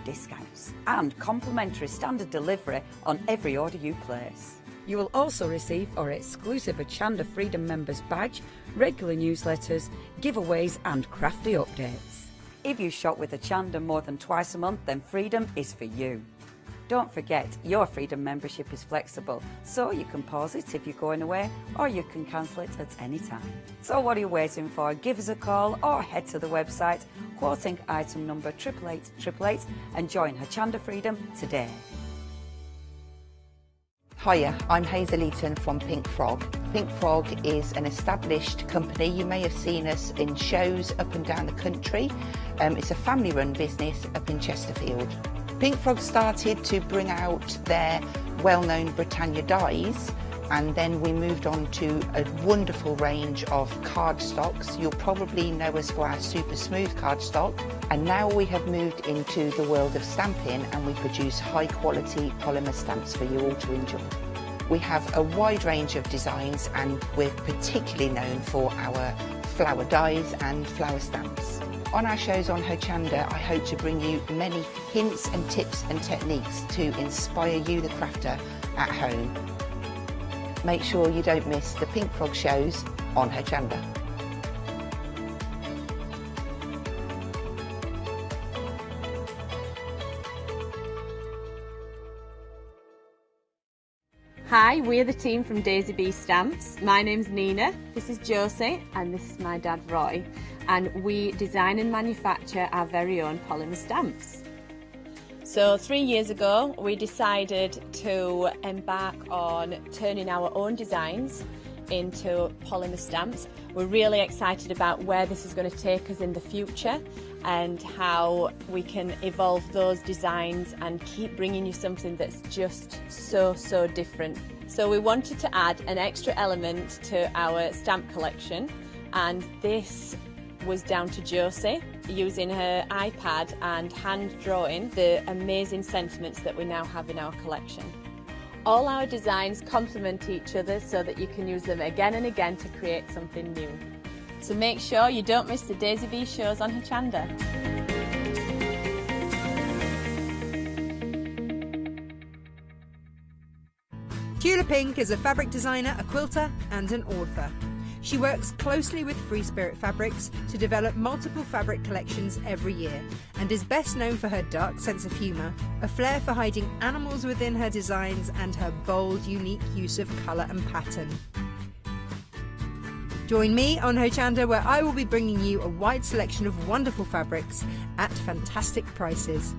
discounts and complimentary standard delivery on every order you place. You will also receive our exclusive Hochanda Freedom Members badge, regular newsletters, giveaways and crafty updates. If you shop with Hochanda more than twice a month, then Freedom is for you. Don't forget, your Freedom membership is flexible, so you can pause it if you're going away, or you can cancel it at any time. So what are you waiting for? Give us a call or head to the website, quoting item number 88888 and join Hochanda Freedom today. Hiya, I'm Hazel Eaton from Pink Frog. Pink Frog is an established company. You may have seen us in shows up and down the country. It's a family-run business up in Chesterfield. Pink Frog started to bring out their well-known Britannia dies, and then we moved on to a wonderful range of cardstocks. You'll probably know us for our super smooth cardstock, and now we have moved into the world of stamping, and we produce high quality polymer stamps for you all to enjoy. We have a wide range of designs, and we're particularly known for our flower dies and flower stamps. On our shows on Hochanda, I hope to bring you many hints and tips and techniques to inspire you, the crafter, at home. Make sure you don't miss the Pink Frog shows on Hochanda. Hi, we're the team from Daisy Bee Stamps. My name's Nina, this is Josie, and this is my dad Roy. And we design and manufacture our very own polymer stamps. So 3 years ago, we decided to embark on turning our own designs into polymer stamps. We're really excited about where this is going to take us in the future and how we can evolve those designs and keep bringing you something that's just so different. So we wanted to add an extra element to our stamp collection, and this was down to Josie using her iPad and hand drawing the amazing sentiments that we now have in our collection. All our designs complement each other so that you can use them again and again to create something new. So make sure you don't miss the Daisy Bee shows on Hochanda. Tula Pink is a fabric designer, a quilter and an author. She works closely with Free Spirit Fabrics to develop multiple fabric collections every year, and is best known for her dark sense of humour, a flair for hiding animals within her designs, and her bold, unique use of colour and pattern. Join me on Hochanda, where I will be bringing you a wide selection of wonderful fabrics at fantastic prices.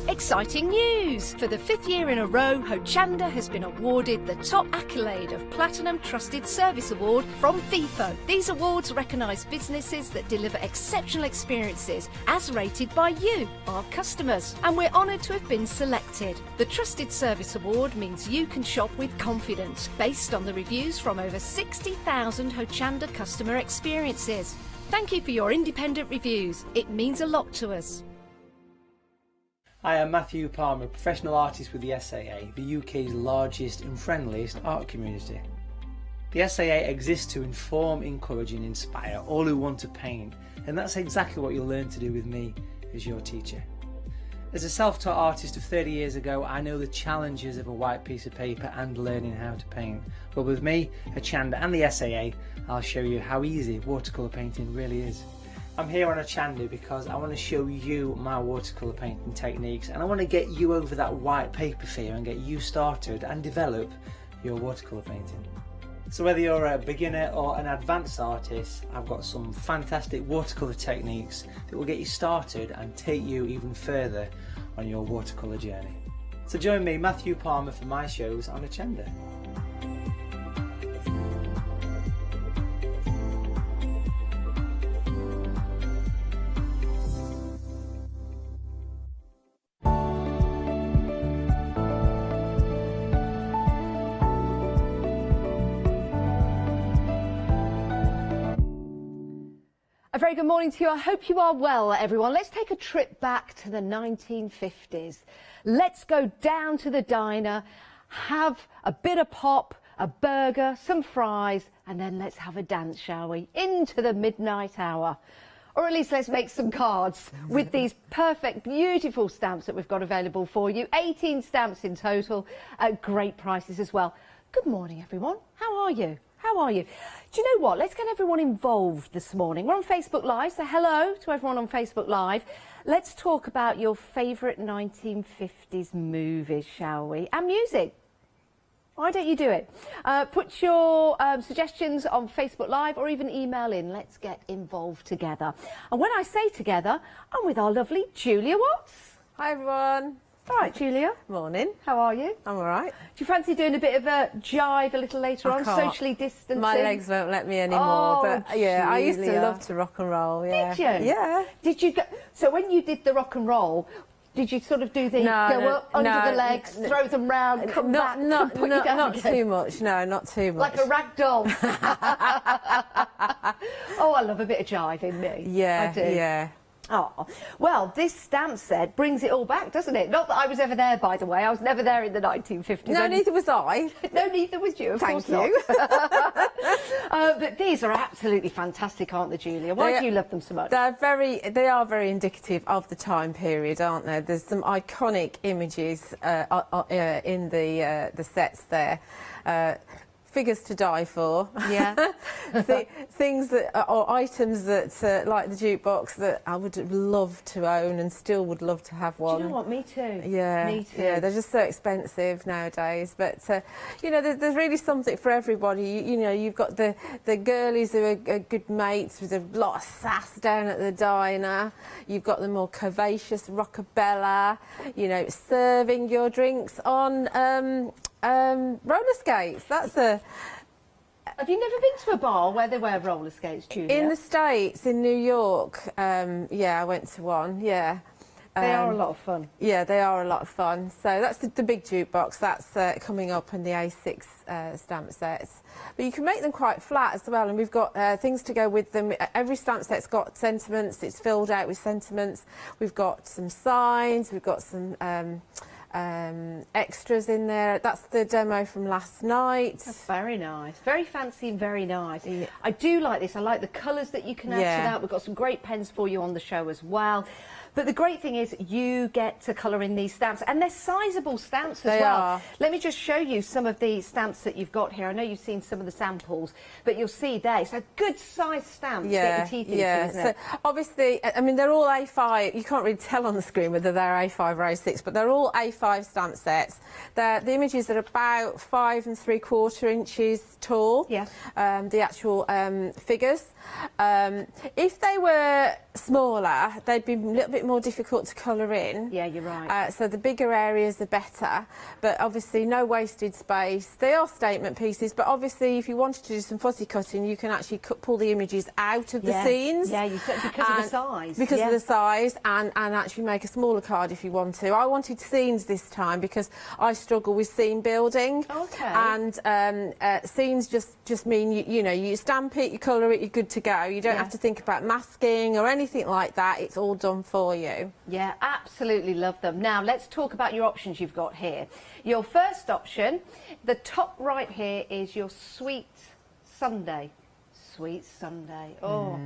Exciting news! For the 5th year in a row, Hochanda has been awarded the top accolade of Platinum Trusted Service Award from Feefo. These awards recognise businesses that deliver exceptional experiences as rated by you, our customers, and we're honoured to have been selected. The Trusted Service Award means you can shop with confidence, based on the reviews from over 60,000 Hochanda customer experiences. Thank you for your independent reviews. It means a lot to us. I am Matthew Palmer, professional artist with the SAA, the UK's largest and friendliest art community. The SAA exists to inform, encourage and inspire all who want to paint, and that's exactly what you'll learn to do with me as your teacher. As a self-taught artist of 30 years ago, I know the challenges of a white piece of paper and learning how to paint. But with me, Hochanda and the SAA, I'll show you how easy watercolour painting really is. I'm here on Hochanda because I want to show you my watercolour painting techniques, and I want to get you over that white paper fear and get you started and develop your watercolour painting. So whether you're a beginner or an advanced artist, I've got some fantastic watercolour techniques that will get you started and take you even further on your watercolour journey. So join me, Matthew Palmer, for my shows on Hochanda. A very good morning to you. I hope you are well, everyone. Let's take a trip back to the 1950s. Let's go down to the diner, have a bit of pop, a burger, some fries, and then let's have a dance, shall we? Into the midnight hour. Or at least let's make some cards with these perfect, beautiful stamps that we've got available for you. 18 stamps in total at great prices as well. Good morning, everyone. How are you? How are you? Do you know what? Let's get everyone involved this morning. We're on Facebook Live, so hello to everyone on Facebook Live. Let's talk about your favourite 1950s movies, shall we? And music. Why don't you do it? Put your suggestions on Facebook Live or even email in. Let's get involved together. And when I say together, I'm with our lovely Julia Watts. Hi everyone. All right, Julia. Morning. How are you? I'm all right. Do you fancy doing a bit of a jive a little later on, can't. socially distancing? My legs won't let me anymore. Oh, but yeah, I used to Julia. love to rock and roll. Yeah. Did you? Yeah. Did you go? So when you did the rock and roll, did you sort of do the go up under the legs, throw them round, come back, and put you down not again? too much. No, not too much. Like a rag doll. Oh, I love a bit of jive in me. Yeah. I do. Yeah. Oh, well, this stamp set brings it all back, doesn't it? Not that I was ever there, by the way. I was never there in the 1950s. No, neither was I. No, neither was you, of Thank course you. not. But these are absolutely fantastic, aren't they, Julia? Why do you love them so much? They are very indicative of the time period, aren't there? There's some iconic images in the sets there. Figures to die for. Yeah. Things that, or items that, like the jukebox, that I would love to own and still would love to have one. Do you know what? Me too. Yeah. Me too. Yeah, they're just so expensive nowadays. But, you know, there's really something for everybody. You know, you've got the girlies who are good mates with a lot of sass down at the diner. You've got the more curvaceous rockabella, you know, serving your drinks on roller skates. That's a... Have you never been to a bar where they wear roller skates, Julia? In the States, in New York, yeah, I went to one, yeah. They are a lot of fun. Yeah, they are a lot of fun. So that's the big jukebox. That's coming up in the A6 stamp sets. But you can make them quite flat as well, and we've got things to go with them. Every stamp set's got sentiments. It's filled out with sentiments. We've got some signs. We've got some... extras in there. That's the demo from last night. That's very nice. Very fancy and very nice. Yeah. I do like this. I like the colours that you can add to that. We've got some great pens for you on the show as well. But the great thing is you get to colour in these stamps, and they're sizable stamps as well. Are. Let me just show you some of the stamps that you've got here. I know you've seen some of the samples, but you'll see there. It's a good size stamp to get your teeth into, isn't it? So obviously, I mean, they're all A5. You can't really tell on the screen whether they're A5 or A6, but they're all A5 stamp sets. The images are about 5 3/4 inches tall. Yeah. The actual figures. If they were smaller, they'd be a little bit more difficult to colour in. Yeah, you're right. So the bigger areas are better, but obviously no wasted space. They are statement pieces, but obviously if you wanted to do some fuzzy cutting, you can actually pull the images out of the scenes. Yeah, you said because of the size. Because of the size, and actually make a smaller card if you want to. I wanted scenes this time because I struggle with scene building. Okay. And scenes just mean, you know, you stamp it, you colour it, you're good to go. You don't have to think about masking or anything like that. It's all done for you. Yeah, absolutely love them. Now, let's talk about your options you've got here. Your first option, the top right here, is your Sweet Sunday. Sweet Sunday. Oh,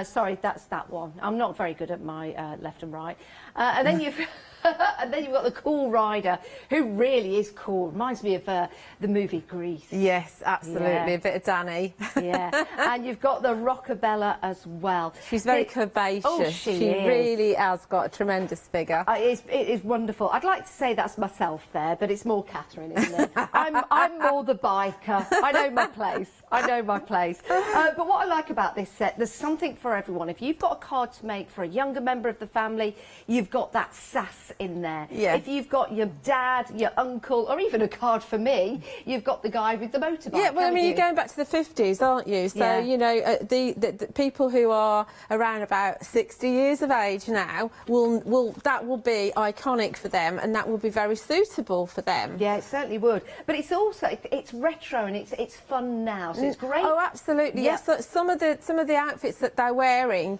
sorry, that's that one. I'm not very good at my left and right. And then you've... And then you've got the Cool Rider, who really is cool. Reminds me of the movie Grease. Yes, absolutely. Yeah. A bit of Danny. Yeah. And you've got the Rockabella as well. She's very curvaceous. Oh, she is. Really has got a tremendous figure. It is wonderful. I'd like to say that's myself there, but it's more Catherine, isn't it? I'm more the biker. I know my place. I know my place. But what I like about this set, there's something for everyone. If you've got a card to make for a younger member of the family, you've got that sass in there. Yeah. If you've got your dad, your uncle, or even a card for me, you've got the guy with the motorbike. Yeah, well, I mean, you're going back to the 50s, aren't you? So, you know, the people who are around about 60 years of age now that will be iconic for them, and that will be very suitable for them. Yeah, it certainly would. But it's also it's retro and it's fun now, so it's great. Oh, absolutely. Yeah. Yes, some of the outfits that they're wearing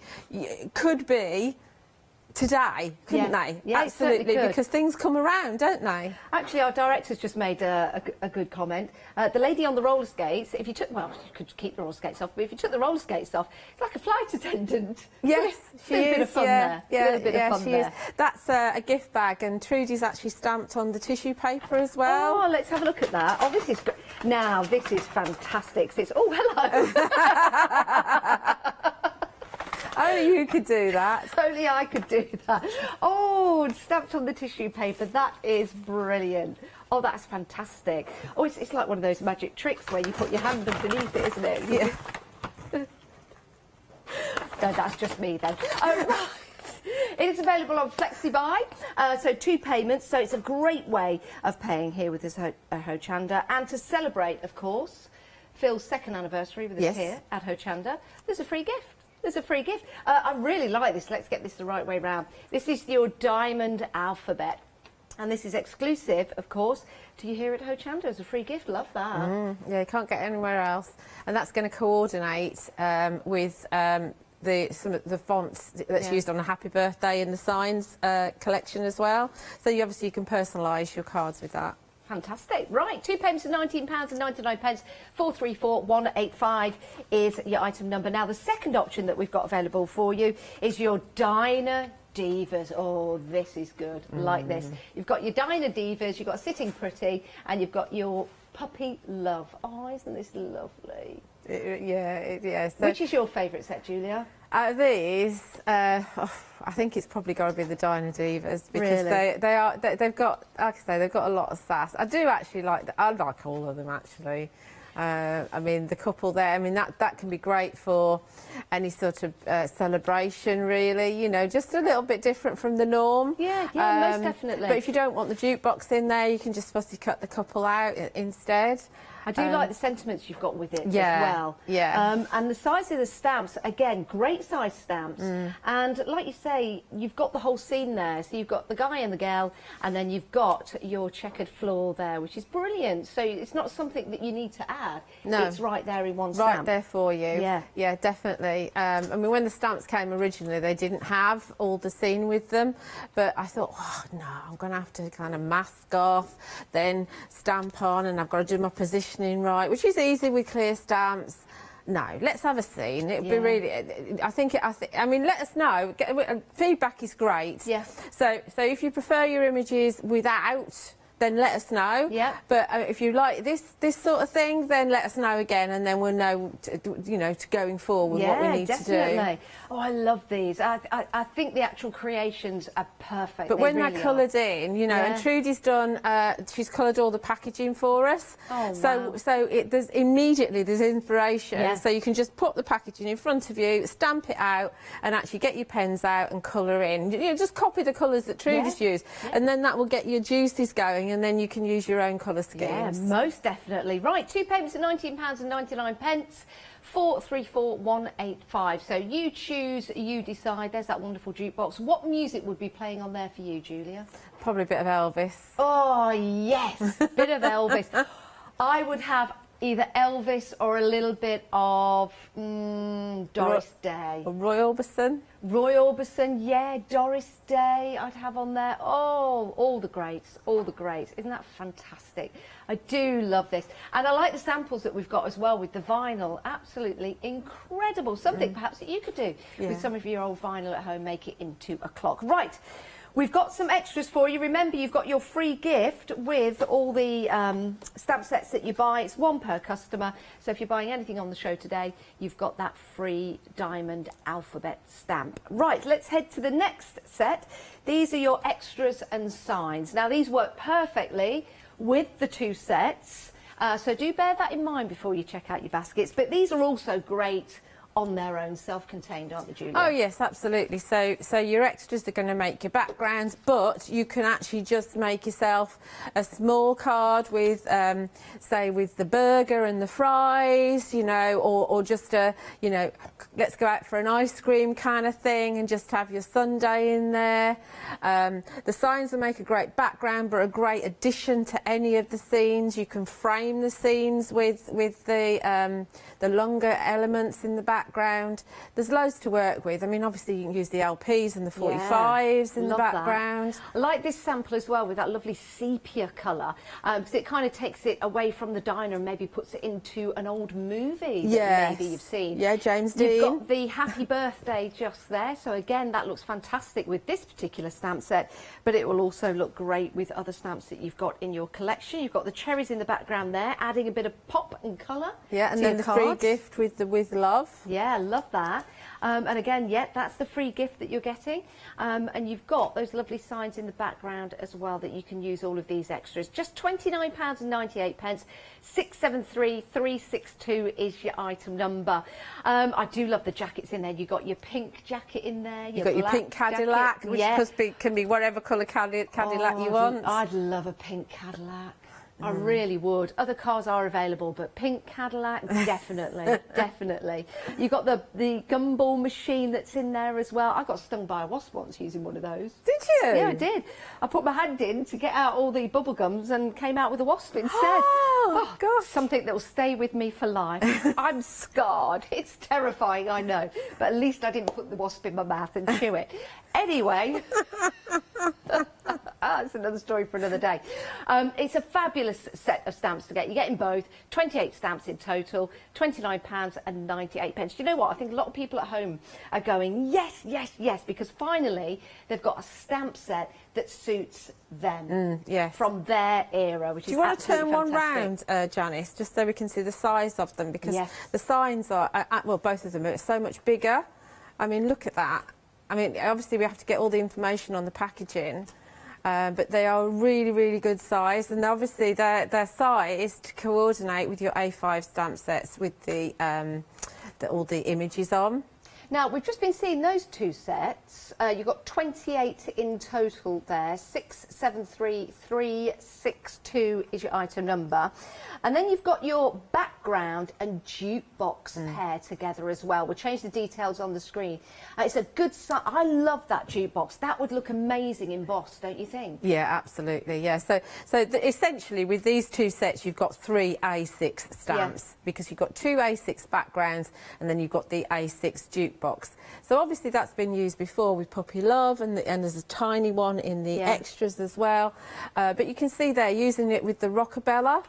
could be today, couldn't they? Yeah, absolutely, could. because things come around, don't they? Actually, our director's just made a good comment. The lady on the roller skates, if you took, well, you could keep the roller skates off, but if you took the roller skates off, it's like a flight attendant. Yes, she is. A bit of fun there. Yeah, a bit of fun she there. is. That's a gift bag, and Trudy's actually stamped on the tissue paper as well. Oh, let's have a look at that. Oh, this is great. Now, this is fantastic. It's, oh, hello. Only you could do that. Only I could do that. Oh, stamped on the tissue paper. That is brilliant. Oh, that's fantastic. Oh, it's like one of those magic tricks where you put your hand underneath it, isn't it? Yeah. No, that's just me then. Right. It is available on FlexiBuy, so 2 payments, so it's a great way of paying here with this Hochanda. And to celebrate, of course, Phil's 2nd anniversary with us here at Hochanda, there's a free gift. There's a free gift. I really like this. Let's get this the right way round. This is your diamond alphabet. And this is exclusive, of course, to you here at Hochanda as a free gift. Love that. Yeah, you can't get anywhere else. And that's going to coordinate with some of the fonts that's used on a happy birthday in the signs collection as well. So you obviously can personalise your cards with that. Fantastic. Right, 2 payments of £19.99. 434185 is your item number. Now, the second option that we've got available for you is your Diner Divas. Oh, this is good. Like this. You've got your Diner Divas, you've got Sitting Pretty, and you've got your Puppy Love. Oh, isn't this lovely? So which is your favourite set, Julia? Out of these, I think it's probably got to be the Diner Divas, because they've got, like I say, they've got a lot of sass. I do actually like I like all of them actually. I mean, the couple there, I mean, that can be great for any sort of celebration, really, you know, just a little bit different from the norm. Yeah, most definitely. But if you don't want the jukebox in there, you can just fussy cut the couple out instead. I do like the sentiments you've got with it as Yeah, well. yeah. And the size of the stamps, again, great size stamps. And like you say, you've got the whole scene there. So you've got the guy and the girl, and then you've got your checkered floor there, which is brilliant. So it's not something that you need to add. No. It's right there in one stamp. Right there for you. Yeah. Yeah, definitely. I mean, when the stamps came originally, they didn't have all the scene with them. But I thought, oh, no, I'm going to have to kind of mask off, then stamp on, and I've got to do my positioning right, which is easy with clear stamps. No, let's have a scene. It'd be really. I mean, let us know. Feedback is great. Yeah. So if you prefer your images without, then let us know. Yeah. But if you like this sort of thing, then let us know again, and then we'll know, to going forward what we need to do. Oh, I love these. I think the actual creations are perfect. But when really they're coloured in, and Trudy's done, she's coloured all the packaging for us. Oh, so wow. there's inspiration. Yeah. So you can just put the packaging in front of you, stamp it out, and actually get your pens out and colour in. Just copy the colours that Trudy's used, and then that will get your juices going, and then you can use your own colour schemes. Yeah, most definitely. Right, 2 payments of £19.99. 434185. So you choose, you decide. There's that wonderful jukebox. What music would be playing on there for you, Julia? Probably a bit of Elvis. Oh, yes, bit of Elvis. I would have either Elvis or a little bit of Doris Day. Roy Orbison. Roy Orbison, yeah, Doris Day I'd have on there. Oh, all the greats, all the greats. Isn't that fantastic? I do love this. And I like the samples that we've got as well with the vinyl. Absolutely incredible. Something perhaps that you could do with some of your old vinyl at home, make it into a clock. Right. We've got some extras for you. Remember, you've got your free gift with all the stamp sets that you buy. It's one per customer. So if you're buying anything on the show today, you've got that free diamond alphabet stamp. Right, let's head to the next set. These are your extras and signs. Now, these work perfectly with the 2 sets. So do bear that in mind before you check out your baskets. But these are also great on their own, self-contained, aren't they, Julia? Oh yes, absolutely. So your extras are going to make your backgrounds, but you can actually just make yourself a small card with, say, with the burger and the fries, or just a, let's go out for an ice cream kind of thing, and just have your sundae in there. The signs will make a great background, but a great addition to any of the scenes. You can frame the scenes with the longer elements in the background. background. There's loads to work with. I mean, obviously you can use the LPs and the 45s in the background. I like this sample as well with that lovely sepia colour, because it kind of takes it away from the diner and maybe puts it into an old movie that maybe you've seen. Yeah, James Dean. You've got the happy birthday just there, so again that looks fantastic with this particular stamp set, but it will also look great with other stamps that you've got in your collection. You've got the cherries in the background there, adding a bit of pop and colour. Yeah, and then the free gift with love. Yeah, love that. And again, that's the free gift that you're getting. And you've got those lovely signs in the background as well that you can use all of these extras. Just £29.98. 673362 is your item number. I do love the jackets in there. You've got your pink jacket in there. You've got your pink Cadillac, which can be whatever colour Cadillac you want. I'd love a pink Cadillac. I really would. Other cars are available, but pink Cadillac, definitely, definitely. You've got the gumball machine that's in there as well. I got stung by a wasp once using one of those. Did you? Yeah, I did. I put my hand in to get out all the bubble gums and came out with a wasp instead. Oh, gosh. Something that will stay with me for life. I'm scarred. It's terrifying, I know. But at least I didn't put the wasp in my mouth and chew it. Anyway, that's another story for another day. It's a fabulous set of stamps to get. You're getting both, 28 stamps in total, £29.98. Do you know what? I think a lot of people at home are going, yes, yes, yes, because finally they've got a stamp set that suits them from their era, which is absolutely fantastic. Do you want to turn one round, Janice, just so we can see the size of them? Because the signs are, well, both of them are so much bigger. I mean, look at that. I mean, obviously we have to get all the information on the packaging, but they are really, really good size, and obviously they're sized to coordinate with your A5 stamp sets with all the images on. Now, we've just been seeing those two sets. You've got 28 in total there. 673362 is your item number. And then you've got your background and jukebox pair together as well. We'll change the details on the screen. It's a good size. I love that jukebox. That would look amazing embossed, don't you think? Yeah, absolutely. Yeah. So essentially, with these two sets, you've got 3 A6 stamps because you've got 2 A6 backgrounds and then you've got the A6 jukebox. So obviously that's been used before with Puppy Love, and there's a tiny one in the extras as well. But you can see there using it with the Rockabella.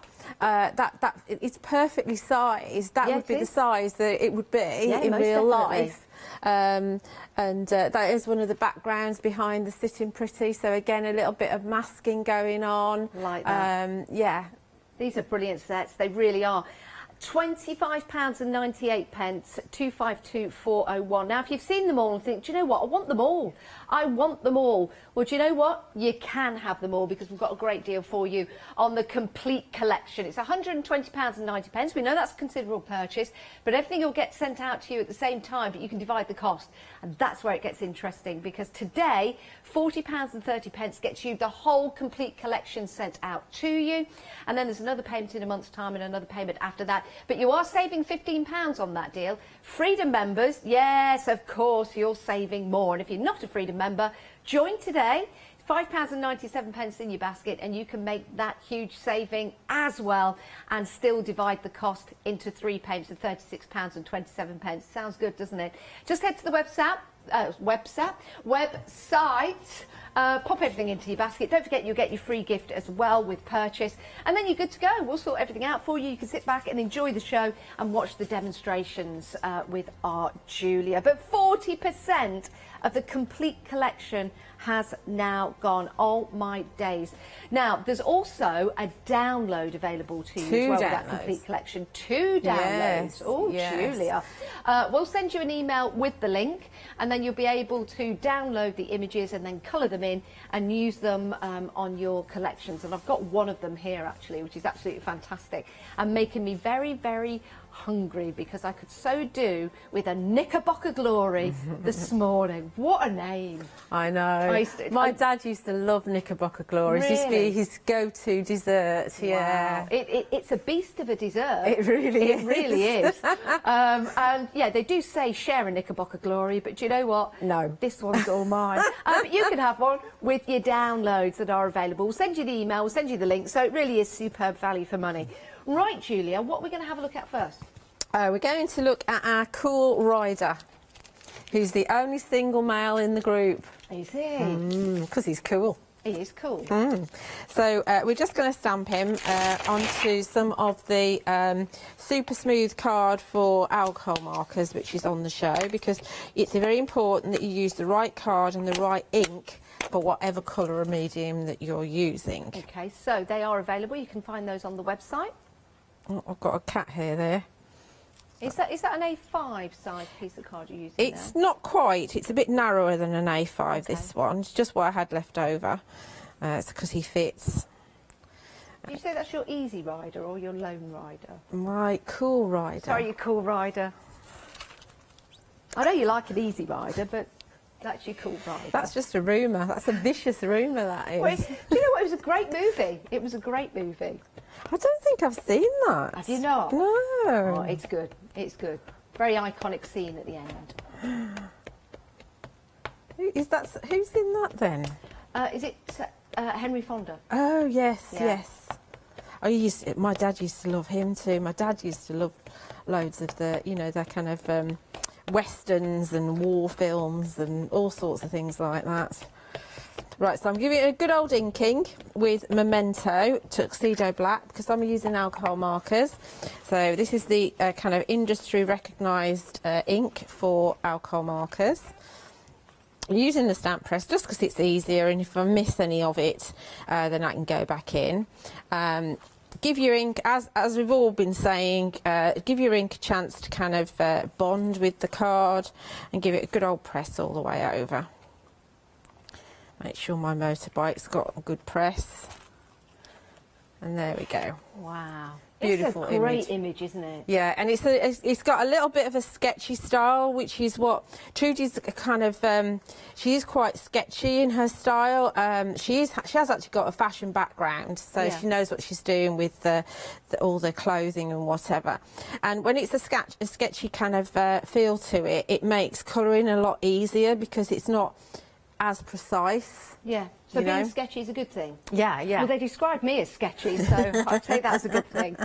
It's perfectly sized. That would be the size that it would be in real life. And that is one of the backgrounds behind the Sitting Pretty. So again, a little bit of masking going on. Like that. Yeah. These are brilliant sets. They really are. £25.98, 252401. Now, if you've seen them all and think, do you know what, I want them all. I want them all. Well, do you know what? You can have them all because we've got a great deal for you on the complete collection. It's £120.90. We know that's a considerable purchase, but everything will get sent out to you at the same time, but you can divide the cost. And that's where it gets interesting because today, £40.30 gets you the whole complete collection sent out to you. And then there's another payment in a month's time and another payment after that. But you are saving £15 on that deal. Freedom members, yes, of course, you're saving more. And if you're not a Freedom member, join today. £5.97 in your basket, and you can make that huge saving as well and still divide the cost into 3 payments of £36.27. Sounds good, doesn't it? Just head to the website, pop everything into your basket. Don't forget you'll get your free gift as well with purchase, and then you're good to go. We'll sort everything out for you. You can sit back and enjoy the show and watch the demonstrations with our Julia. But 40% of the complete collection has now gone. Oh my days. Now there's also a download available to you as well with that complete collection. 2 downloads. Julia. We'll send you an email with the link, and then you'll be able to download the images and then colour them in and use them on your collections. And I've got one of them here actually, which is absolutely fantastic and making me very, very hungry because I could so do with a Knickerbocker Glory this morning. What a name. I know. My dad used to love Knickerbocker Glories. Really? It used to be his go-to dessert. Yeah. Wow. It's a beast of a dessert. It really is. It really is. And yeah, they do say share a Knickerbocker Glory, but do you know what? No. This one's all mine. But you can have one with your downloads that are available. We'll send you the email, we'll send you the link, so it really is superb value for money. Right, Julia, what are we going to have a look at first? We're going to look at our cool rider, who's the only single male in the group. Is he? Because he's cool. He is cool. So we're just going to stamp him onto some of the super smooth card for alcohol markers, which is on the show, because it's very important that you use the right card and the right ink for whatever colour or medium that you're using. Okay, so they are available. You can find those on the website. Oh, I've got a cat hair there. Is that an A5 size piece of card you're using It's now? not quite. It's a bit narrower than an A5, Okay. this one. It's just what I had left over. It's because he fits. You say that's your easy rider or your lone rider? My cool rider. Sorry, your cool rider. I know you like an easy rider, but that's your cool rider. That's just a rumour. That's a vicious rumour, that is. Well, do you know what? It was a great movie. It was a great movie. I don't think I've seen that. Have you not? No. Oh, it's good. It's good. Very iconic scene at the end. Who's in that then? Is it Henry Fonda? Oh, yes, Yeah. yes. My dad used to love him too. My dad used to love loads of the, the kind of westerns and war films and all sorts of things like that. Right, so I'm giving it a good old inking with Memento Tuxedo Black, because I'm using alcohol markers. So this is the kind of industry recognised ink for alcohol markers. I'm using the stamp press just because it's easier, and if I miss any of it, then I can go back in. Give your ink, as we've all been saying, give your ink a chance to kind of bond with the card and give it a good old press all the way over. Make sure my motorbike's got a good press. And there we go. Wow. Beautiful It's a great image, isn't it? Yeah, and it's got a little bit of a sketchy style, which is what Trudy's kind of. She is quite sketchy in her style. She has actually got a fashion background, so Yeah. she knows what she's doing with all the clothing and whatever. And when it's a sketchy kind of feel to it, it makes colouring a lot easier because it's not as precise. Yeah. So You being know? sketchy is a good thing. Yeah, yeah. Well, they described me as sketchy, so I'd take that as a good thing.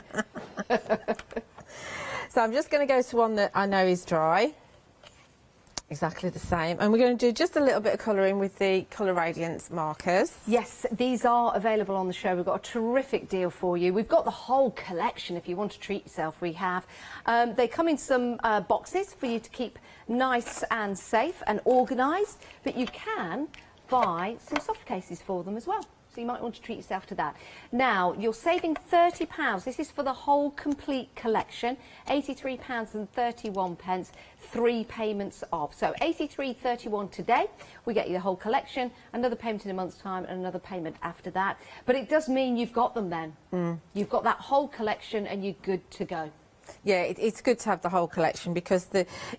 So I'm just going to go to one that I know is dry. Exactly the same. And we're going to do just a little bit of colouring with the Colour Radiance markers. Yes, these are available on the show. We've got a terrific deal for you. We've got the whole collection if you want to treat yourself. We have. They come in some boxes for you to keep nice and safe and organised, but you can buy some soft cases for them as well. So you might want to treat yourself to that. Now, you're saving £30. This is for the whole complete collection. £83.31, 3 payments of. So £83.31 today. We get you the whole collection, another payment in a month's time and another payment after that. But it does mean you've got them then. You've got that whole collection and you're good to go. Yeah, it's good to have the whole collection because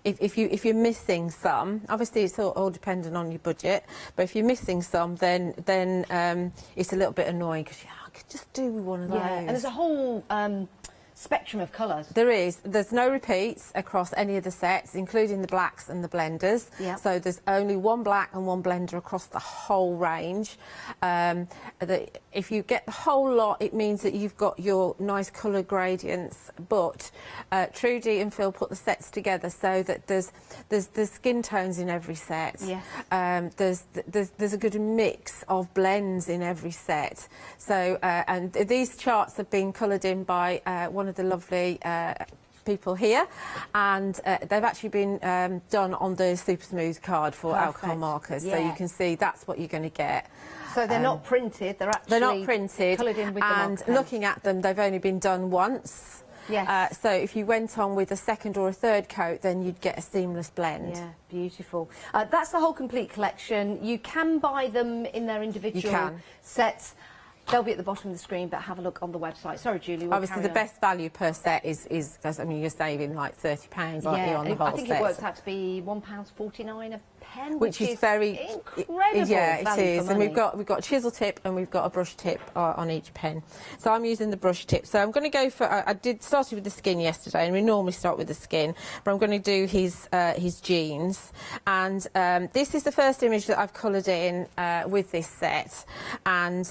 if you're missing some, obviously it's all dependent on your budget. But if you're missing some, then it's a little bit annoying because I could just do with one of those. Yeah, and there's a whole spectrum of colours. There's no repeats across any of the sets, including the blacks and the blenders. Yeah. So there's only one black and one blender across the whole range. If you get the whole lot, it means that you've got your nice colour gradients. But Trudy and Phil put the sets together so that there's skin tones in every set. Yes. There's a good mix of blends in every set. So and these charts have been coloured in by one of the lovely people here, and they've actually been done on the super smooth card for alcohol markers, so you can see that's what you're going to get. So they're not printed, they're not printed, coloured in with and the marker looking at them, they've only been done once. Yes. So if you went on with a second or a third coat, then you'd get a seamless blend. Yeah, beautiful. That's the whole complete collection. You can buy them in their individual sets. They'll be at the bottom of the screen, but have a look on the website. Sorry, Julie. Obviously, the best value per set is I mean, you're saving like £30, aren't you, on the whole set? I think it works out to be £1.49 a pen, which is very incredible. Yeah, it value is. for And money. we've got a chisel tip and we've got a brush tip on each pen. So I'm using the brush tip. So I'm going to go for. I started with the skin yesterday, and we normally start with the skin, but I'm going to do his jeans. And this is the first image that I've coloured in with this set, and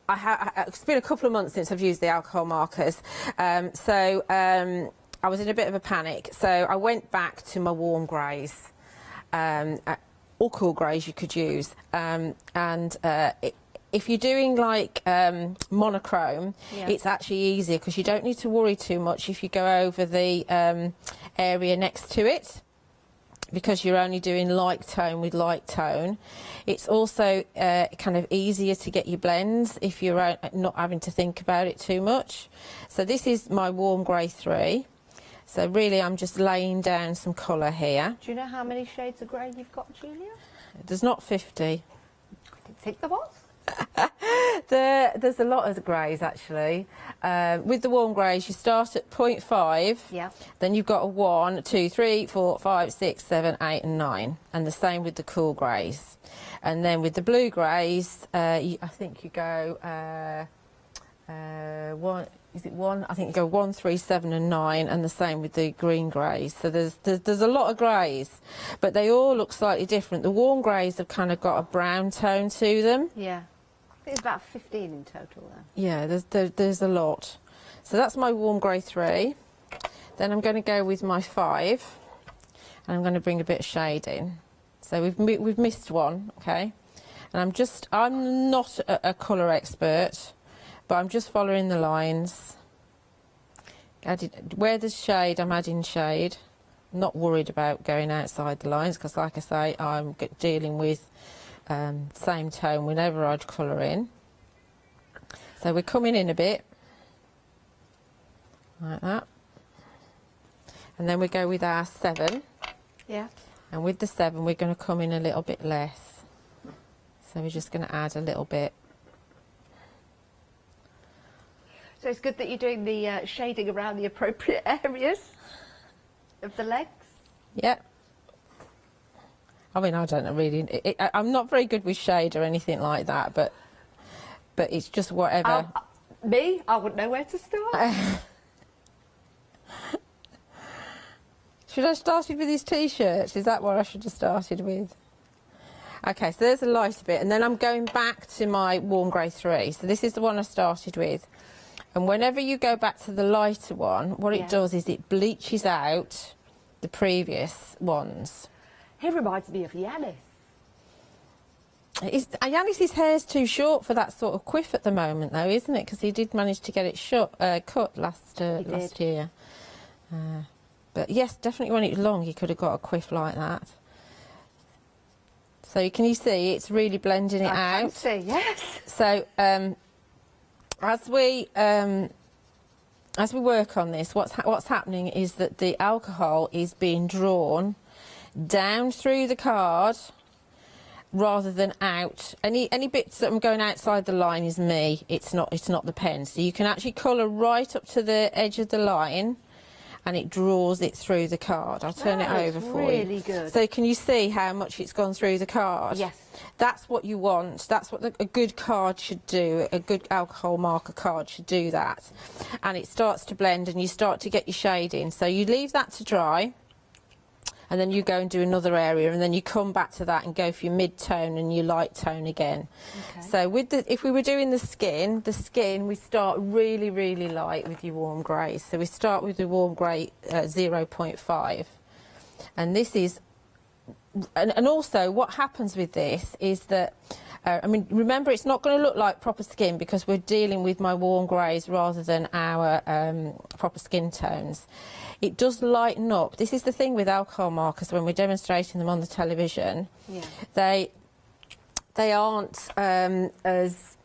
it's been a couple of months since I've used the alcohol markers, so I was in a bit of a panic. So I went back to my warm greys, or cool greys you could use, if you're doing like monochrome, it's actually easier because you don't need to worry too much if you go over the area next to it, because you're only doing light tone with light tone. It's also kind of easier to get your blends if you're not having to think about it too much. So this is my warm grey 3. So really I'm just laying down some colour here. Do you know how many shades of grey you've got, Julia? There's not 50. I didn't think there was. There's a lot of greys actually. With the warm greys you start at 0.5, then you've got a 1, 2, 3, 4, 5, 6, 7, 8 and 9, and the same with the cool greys. And then with the blue greys, I think you go 1, is it 1? I think you go 1, 3, 7 and 9, and the same with the green greys. So there's a lot of greys, but they all look slightly different. The warm greys have kind of got a brown tone to them. Yeah. I think it's about 15 in total then. Yeah, there's a lot. So that's my warm grey 3. Then I'm going to go with my 5, and I'm going to bring a bit of shade in. So we've missed one, okay? And I'm not a colour expert, but I'm just following the lines. Where there's shade, I'm adding shade. I'm not worried about going outside the lines because, like I say, I'm dealing with same tone whenever I'd colour in. So we're coming in a bit like that, and then we go with our 7. Yeah. And with the 7 we're going to come in a little bit less, so we're just going to add a little bit. So it's good that you're doing the shading around the appropriate areas of the legs. Yeah. I mean, I don't know really. I'm not very good with shade or anything like that, but it's just whatever. I wouldn't know where to start. Should I have started with these t-shirts? Is that what I should have started with? Okay, so there's a lighter bit, and then I'm going back to my warm grey 3. So this is the one I started with. And whenever you go back to the lighter one, what it does is it bleaches out the previous ones. He reminds me of Yanis. Yanis's hair's too short for that sort of quiff at the moment, though, isn't it? Because he did manage to get it cut last year. But yes, definitely when it was long, he could have got a quiff like that. So can you see it's really blending it out? I can see, yes. So as we work on this, what's happening is that the alcohol is being drawn down through the card rather than out. Any bits that I'm going outside the line is me. It's not the pen. So you can actually colour right up to the edge of the line, and it draws it through the card. I'll turn it over for you. Really good. So can you see how much it's gone through the card? Yes. That's what you want. That's what a good card should do. A good alcohol marker card should do that. And it starts to blend, and you start to get your shade in. So you leave that to dry, and then you go and do another area, and then you come back to that and go for your mid-tone and your light tone again. Okay. So if we were doing the skin, we start really, really light with your warm grey. So we start with the warm grey 0.5. And this is... And also, what happens with this is that... I mean, remember, it's not going to look like proper skin because we're dealing with my warm greys rather than our proper skin tones. It does lighten up. This is the thing with alcohol markers when we're demonstrating them on the television. Yeah. They aren't as...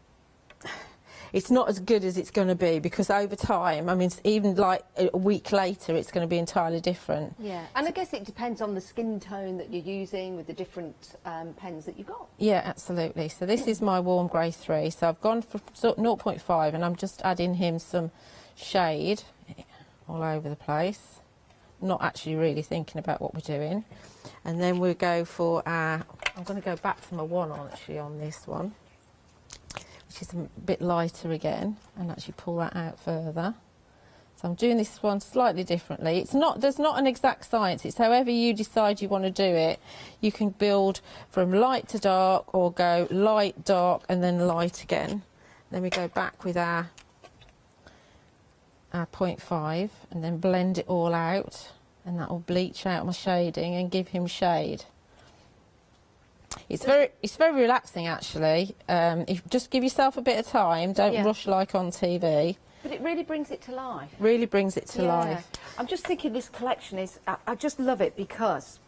It's not as good as it's going to be because over time, I mean, even like a week later, it's going to be entirely different. Yeah, and I guess it depends on the skin tone that you're using with the different pens that you've got. Yeah, absolutely. So this is my warm grey 3. So I've gone for 0.5, and I'm just adding him some shade all over the place. Not actually really thinking about what we're doing. And then we'll go for our... I'm going to go back to my 1 actually on this one, which is a bit lighter again, and actually pull that out further. So I'm doing this one slightly differently. There's not an exact science. It's however you decide you want to do it. You can build from light to dark, or go light, dark, and then light again. Then we go back with our 0.5 and then blend it all out, and that will bleach out my shading and give him shade. It's very relaxing actually. Just give yourself a bit of time, don't rush like on TV. But it really brings it to life. Really brings it to life. I'm just thinking this collection is, I just love it because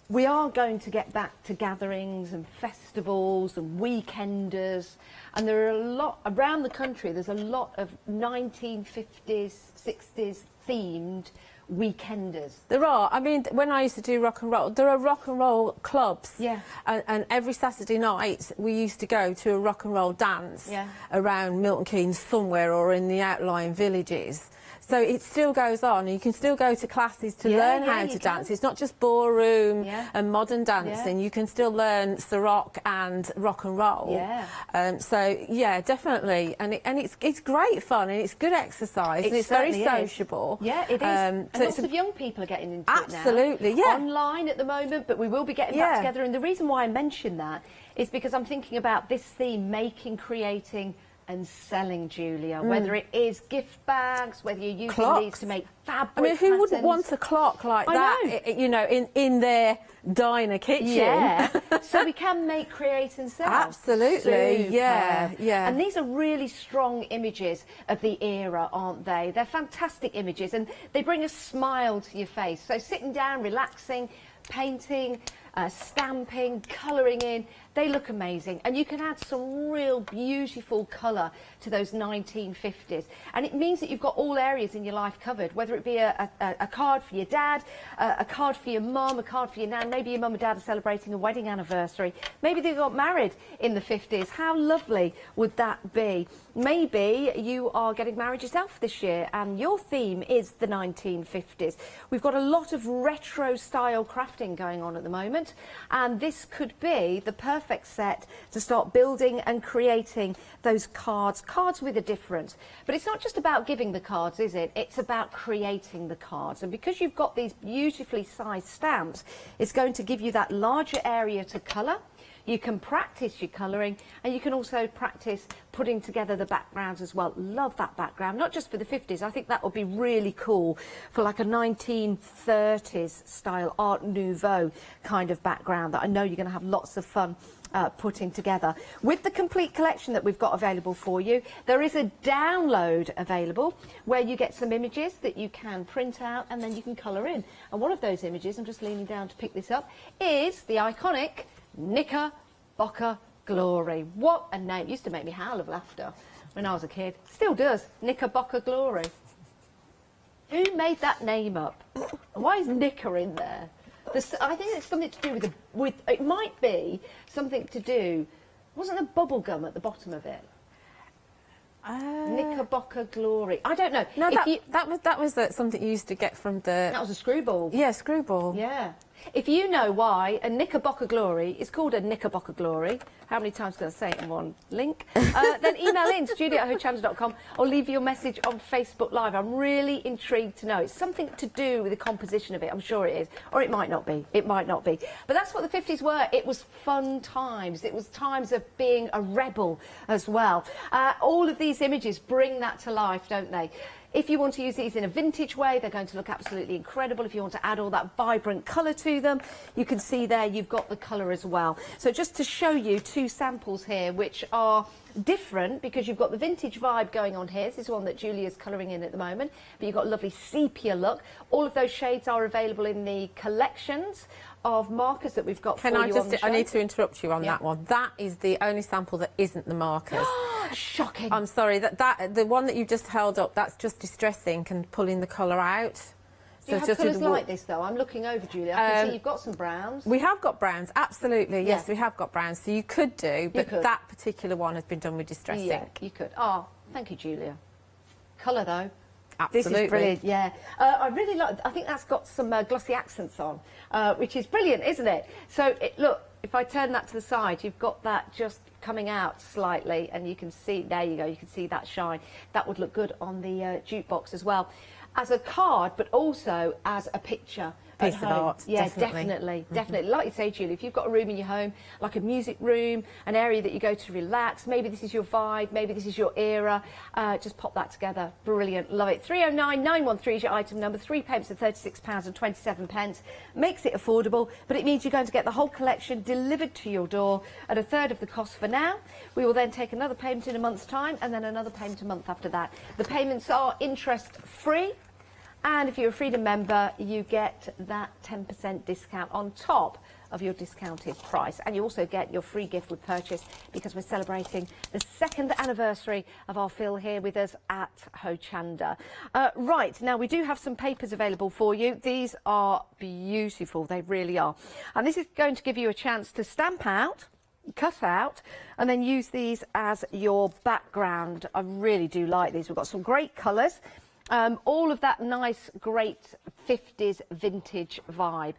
we are going to get back to gatherings and festivals and weekenders, and there are a lot around the country. There's a lot of 1950s, 60s themed weekenders. There are. I mean, when I used to do rock and roll, there are rock and roll clubs. Yeah. And every Saturday night we used to go to a rock and roll dance around Milton Keynes somewhere or in the outlying villages. So it still goes on. You can still go to classes to learn how to dance. It's not just ballroom and modern dancing. You can still learn Ciroc and rock and roll. So yeah, definitely. And it's great fun and it's good exercise. And it's very sociable. Yeah, it is. And So lots of young people are getting into it now. Absolutely, yeah. Online at the moment, but we will be getting back together. And the reason why I mention that is because I'm thinking about this theme: making, creating and selling, Julia, whether it is gift bags, whether you're using these to make fabric I mean, who wouldn't want a clock like that, you know, in their diner kitchen? Yeah. So we can make, create and sell. Absolutely. Yeah, yeah. And these are really strong images of the era, aren't they? They're fantastic images and they bring a smile to your face. So sitting down, relaxing, painting, stamping, colouring in, they look amazing, and you can add some real beautiful colour to those 1950s, and it means that you've got all areas in your life covered, whether it be a card for your dad, a card for your mum, a card for your nan, maybe your mum and dad are celebrating a wedding anniversary, maybe they got married in the 50s. How lovely would that be? Maybe you are getting married yourself this year and your theme is the 1950s. We've got a lot of retro style crafting going on at the moment, and this could be the perfect set to start building and creating those cards with a difference. But it's not just about giving the cards, is it? It's about creating the cards, and because you've got these beautifully sized stamps, it's going to give you that larger area to colour. You can practice your colouring, and you can also practice putting together the backgrounds as well. Love that background, not just for the 50s. I think that would be really cool for like a 1930s style Art Nouveau kind of background that I know you're going to have lots of fun putting together. With the complete collection that we've got available for you, there is a download available where you get some images that you can print out and then you can colour in. And one of those images, I'm just leaning down to pick this up, is the iconic Knickerbocker Glory. What a name. It used to make me howl of laughter when I was a kid. Still does. Knickerbocker Glory. Who made that name up? And why is knicker in there? I think it's something to do with it might be something to do, wasn't there bubble gum at the bottom of it? Knickerbocker Glory. I don't know. No, that was something you used to get from the... That was a screwball. Yeah, screwball. Yeah. If you know why a Knickerbocker Glory is called a Knickerbocker Glory, how many times can I say it in one link? Then email in studio@hochanda.com or leave your message on Facebook Live. I'm really intrigued to know. It's something to do with the composition of it. I'm sure it is. Or it might not be. It might not be. But that's what the 50s were. It was fun times. It was times of being a rebel as well. All of these images bring that to life, don't they? If you want to use these in a vintage way, they're going to look absolutely incredible. If you want to add all that vibrant colour to them, you can see there you've got the colour as well. So just to show you two samples here, which are different because you've got the vintage vibe going on here. This is one that Julia's colouring in at the moment, but you've got a lovely sepia look. All of those shades are available in the collections of markers that we've got for you on the show. I need to interrupt you on that one. That is the only sample that isn't the markers. Shocking. I'm sorry, the one that you've just held up, that's just distress ink and pulling the colour out. Do you have colours like this, though? I'm looking over, Julia. I can see you've got some browns. We have got browns, absolutely. Yeah. Yes, we have got browns. So you could do, but that particular one has been done with distress ink. You could. Oh, thank you, Julia. Colour, though. Absolutely. This is brilliant, yeah. I really like, I think that's got some glossy accents on, which is brilliant, isn't it? So, look, if I turn that to the side, you've got that just coming out slightly, and you can see, there you go, you can see that shine. That would look good on the jukebox as well. As a card, but also as a picture piece at of home. art. Yeah, Definitely. definitely. Like you say, Julie, if you've got a room in your home, like a music room, an area that you go to relax, maybe this is your vibe, maybe this is your era, just pop that together. Brilliant, love it. 309 913 is your item number, 3 pence and £36.27. Makes it affordable, but it means you're going to get the whole collection delivered to your door at a third of the cost for now. We will then take another payment in a month's time and then another payment a month after that. The payments are interest free. And if you're a Freedom member, you get that 10% discount on top of your discounted price. And you also get your free gift with purchase because we're celebrating the 2nd anniversary of our Phil here with us at Hochanda. Right, now we do have some papers available for you. These are beautiful, they really are. And this is going to give you a chance to stamp out, cut out, and then use these as your background. I really do like these. We've got some great colours. All of that nice, great 50s vintage vibe.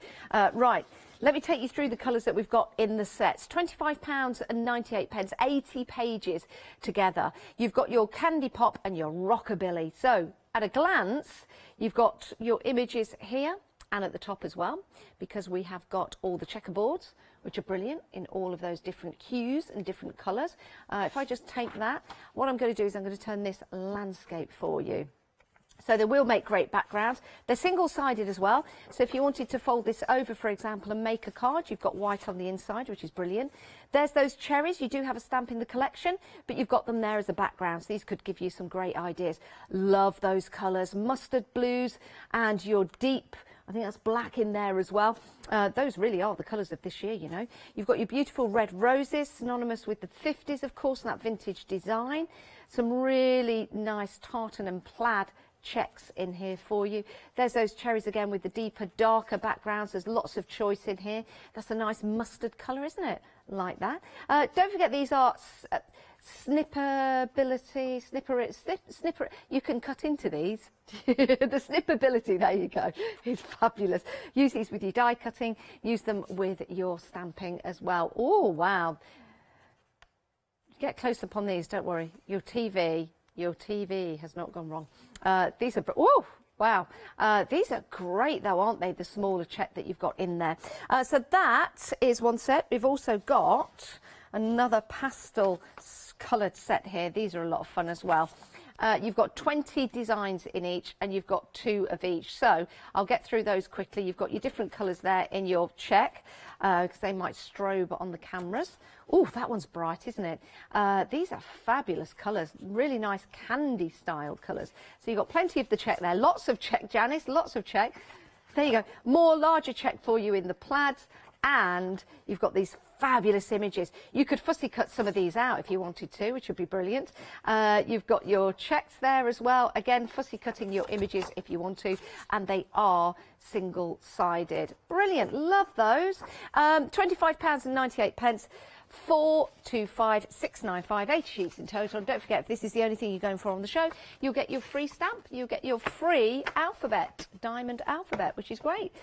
Right, let me take you through the colours that we've got in the sets. £25.98, 80 pages together. You've got your Candy Pop and your Rockabilly. So, at a glance, you've got your images here and at the top as well, because we have got all the checkerboards, which are brilliant in all of those different hues and different colours. If I just take that, what I'm going to do is I'm going to turn this landscape for you. So they will make great backgrounds. They're single-sided as well. So if you wanted to fold this over, for example, and make a card, you've got white on the inside, which is brilliant. There's those cherries. You do have a stamp in the collection, but you've got them there as a background. So these could give you some great ideas. Love those colours. Mustard blues and your deep, I think that's black in there as well. Those really are the colours of this year, you know. You've got your beautiful red roses, synonymous with the 50s, of course, and that vintage design. Some really nice tartan and plaid checks in here for you. There's those cherries again with the deeper, darker backgrounds. There's lots of choice in here. That's a nice mustard colour, isn't it? Like that. Don't forget these are snipperability, snipper. You can cut into these. The snipperability, there you go. It's fabulous. Use these with your die cutting. Use them with your stamping as well. Oh, wow. Get close up on these, don't worry. Your TV has not gone wrong. These are, oh, wow. These are great though, aren't they? The smaller check that you've got in there. So that is one set. We've also got another pastel coloured set here. These are a lot of fun as well. You've got 20 designs in each and you've got 2 of each. So I'll get through those quickly. You've got your different colours there in your check because they might strobe on the cameras. Oh, that one's bright, isn't it? These are fabulous colours, really nice candy style colours. So you've got plenty of the check there. Lots of check, Janice, lots of check. There you go. More larger check for you in the plaids. And you've got these fabulous images. You could fussy cut some of these out if you wanted to, which would be brilliant. You've got your checks there as well. Again, fussy cutting your images if you want to, and they are single-sided. Brilliant, love those. £25.98. 425,695, 80 sheets in total. And don't forget, if this is the only thing you're going for on the show, you'll get your free stamp, you'll get your free alphabet, diamond alphabet, which is great.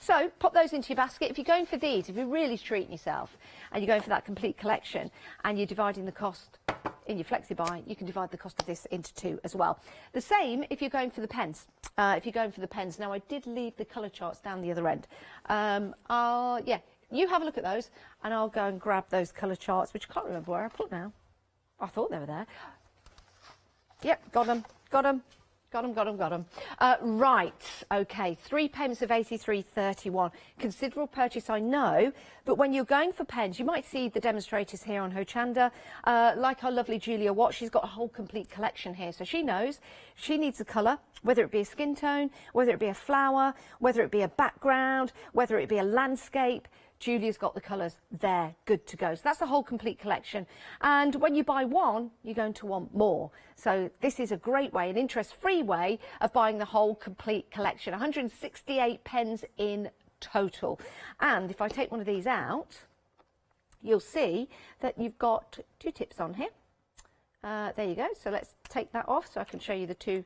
So pop those into your basket. If you're going for these, if you're really treating yourself and you're going for that complete collection and you're dividing the cost in your flexi buy, you can divide the cost of this into 2 as well. The same if you're going for the pens. If you're going for the pens, now I did leave the colour charts down the other end. Yeah. You have a look at those, and I'll go and grab those colour charts, which I can't remember where I put now. I thought they were there. Yep, got them. Right, OK, 3 pens of 83.31. Considerable purchase, I know, but when you're going for pens, you might see the demonstrators here on Hochanda. Like our lovely Julia Watt, she's got a whole complete collection here, so she knows she needs a colour, whether it be a skin tone, whether it be a flower, whether it be a background, whether it be a landscape. Julia's got the colours there, good to go. So that's the whole complete collection. And when you buy one, you're going to want more. So this is a great way, an interest-free way of buying the whole complete collection. 168 pens in total. And if I take one of these out, you'll see that you've got 2 tips on here. There you go. So let's take that off so I can show you the 2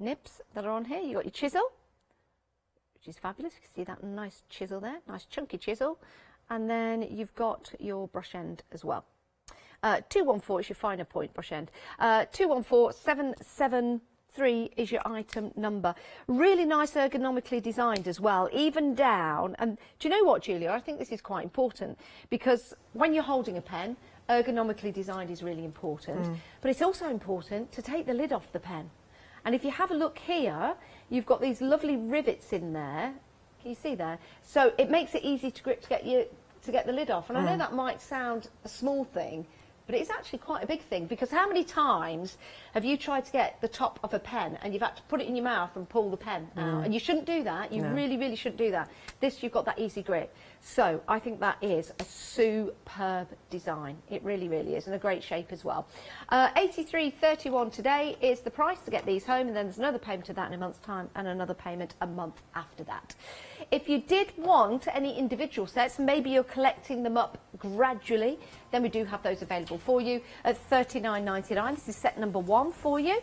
nibs that are on here. You've got your chisel, which is fabulous. You can see that nice chisel there, nice chunky chisel. And then you've got your brush end as well. 214 is your finer point brush end. 214 773 83 is your item number. Really nice ergonomically designed as well, even down. And do you know what, Julia? I think this is quite important because when you're holding a pen, ergonomically designed is really important. But it's also important to take the lid off the pen. And if you have a look here, you've got these lovely rivets in there. Can you see there? So it makes it easy to grip to get the lid off. And I know that might sound a small thing, but it's actually quite a big thing, because how many times have you tried to get the top of a pen and you've had to put it in your mouth and pull the pen out? And you shouldn't do that. You really, really shouldn't do that. This, you've got that easy grip. So I think that is a superb design. It really, really is, and a great shape as well. 83.31 today is the price to get these home, and then there's another payment of that in a month's time and another payment a month after that. If you did want any individual sets, maybe you're collecting them up gradually, then we do have those available for you at $39.99. This is set number 1 for you.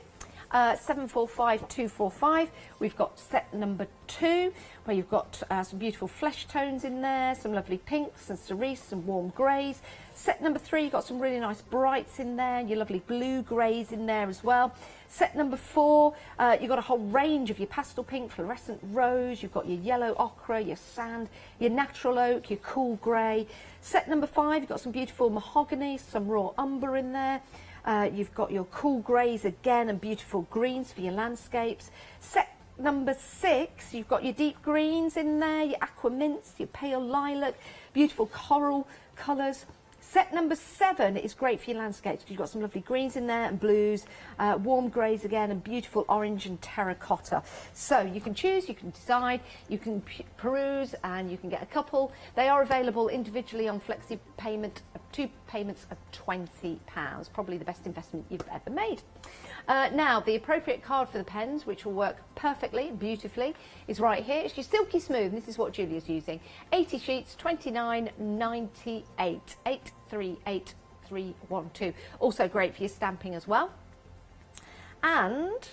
745245. We've got set number 2, where you've got some beautiful flesh tones in there, some lovely pinks and cerise, some warm greys. Set number 3, you've got some really nice brights in there, your lovely blue greys in there as well. Set number 4, you've got a whole range of your pastel pink, fluorescent rose, you've got your yellow ochre, your sand, your natural oak, your cool grey. Set number 5, you've got some beautiful mahogany, some raw umber in there. You've got your cool greys again and beautiful greens for your landscapes. Set number 6, you've got your deep greens in there, your aqua mints, your pale lilac, beautiful coral colours. Set number 7 is great for your landscapes. You've got some lovely greens in there and blues, warm greys again, and beautiful orange and terracotta. So you can choose, you can decide, you can peruse, and you can get a couple. They are available individually on flexi payment of 2 payments of £20. Probably the best investment you've ever made. Now, the appropriate card for the pens, which will work perfectly and beautifully, is right here. It's your Silky Smooth, and this is what Julia's using. 80 sheets, $29.98, 838312. Also great for your stamping as well. And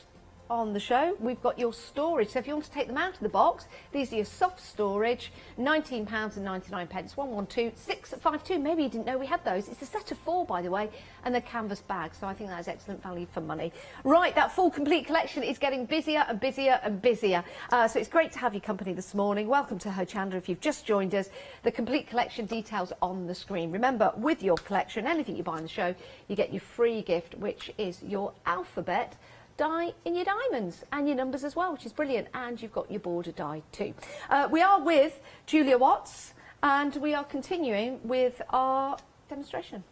on the show, we've got your storage. So if you want to take them out of the box, these are your soft storage, £19.99, 112652. Maybe you didn't know we had those. It's a set of 4, by the way, and they're canvas bags. So I think that is excellent value for money. Right, that full complete collection is getting busier and busier and busier. So it's great to have your company this morning. Welcome to Hochanda. If you've just joined us, the complete collection details on the screen. Remember, with your collection, anything you buy on the show, you get your free gift, which is your alphabet die in your diamonds and your numbers as well, which is brilliant. And you've got your border die too. We are with Julia Watts, and we are continuing with our demonstration.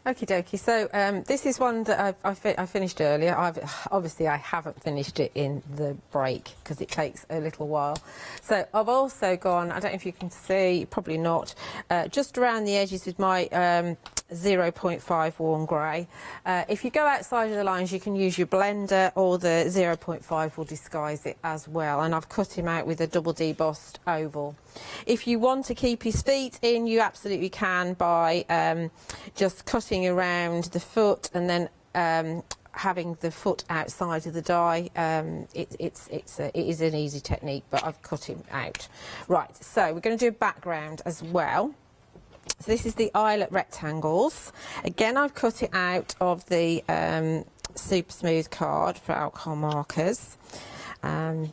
Okie dokie. So this is one that I finished earlier. Obviously I haven't finished it in the break because it takes a little while. So I've also gone, I don't know if you can see, probably not, just around the edges with my 0.5 warm grey. If you go outside of the lines, you can use your blender, or the 0.5 will disguise it as well. And I've cut him out with a double debossed oval. If you want to keep his feet in, you absolutely can by just cutting around the foot and then having the foot outside of the die. It is an easy technique, but I've cut him out. Right, so we're going to do a background as well. So this is the eyelet rectangles. Again, I've cut it out of the super smooth card for alcohol markers. In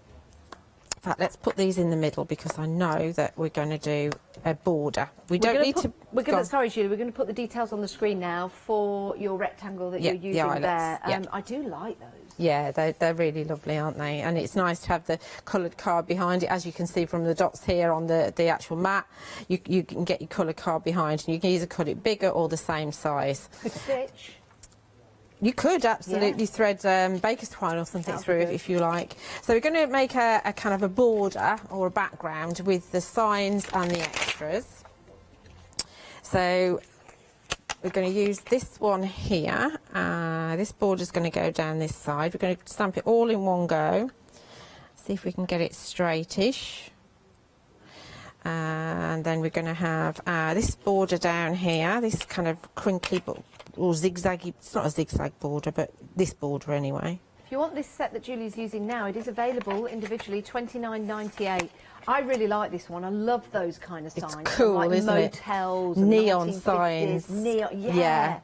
fact, let's put these in the middle because I know that we're going to do a border. Sorry, Julie, we're going to put the details on the screen now for your rectangle that you're using there. I do like those. Yeah, they're really lovely, aren't they? And it's nice to have the coloured card behind it. As you can see from the dots here on the actual mat, you can get your coloured card behind, and you can either cut it bigger or the same size. Could stitch. You could absolutely thread baker's twine or something through if you like. So we're going to make a kind of a border or a background with the signs and the extras. So we're going to use this one here. This border is going to go down this side. We're going to stamp it all in one go. See if we can get it straightish. And then we're going to have this border down here, this kind of crinkly or zigzaggy. It's not a zigzag border, but this border anyway. If you want this set that Julie's using now, it is available individually, $29.98. I really like this one. I love those kind of signs. It's cool, like isn't motels, it? Neon signs. Neon, yeah.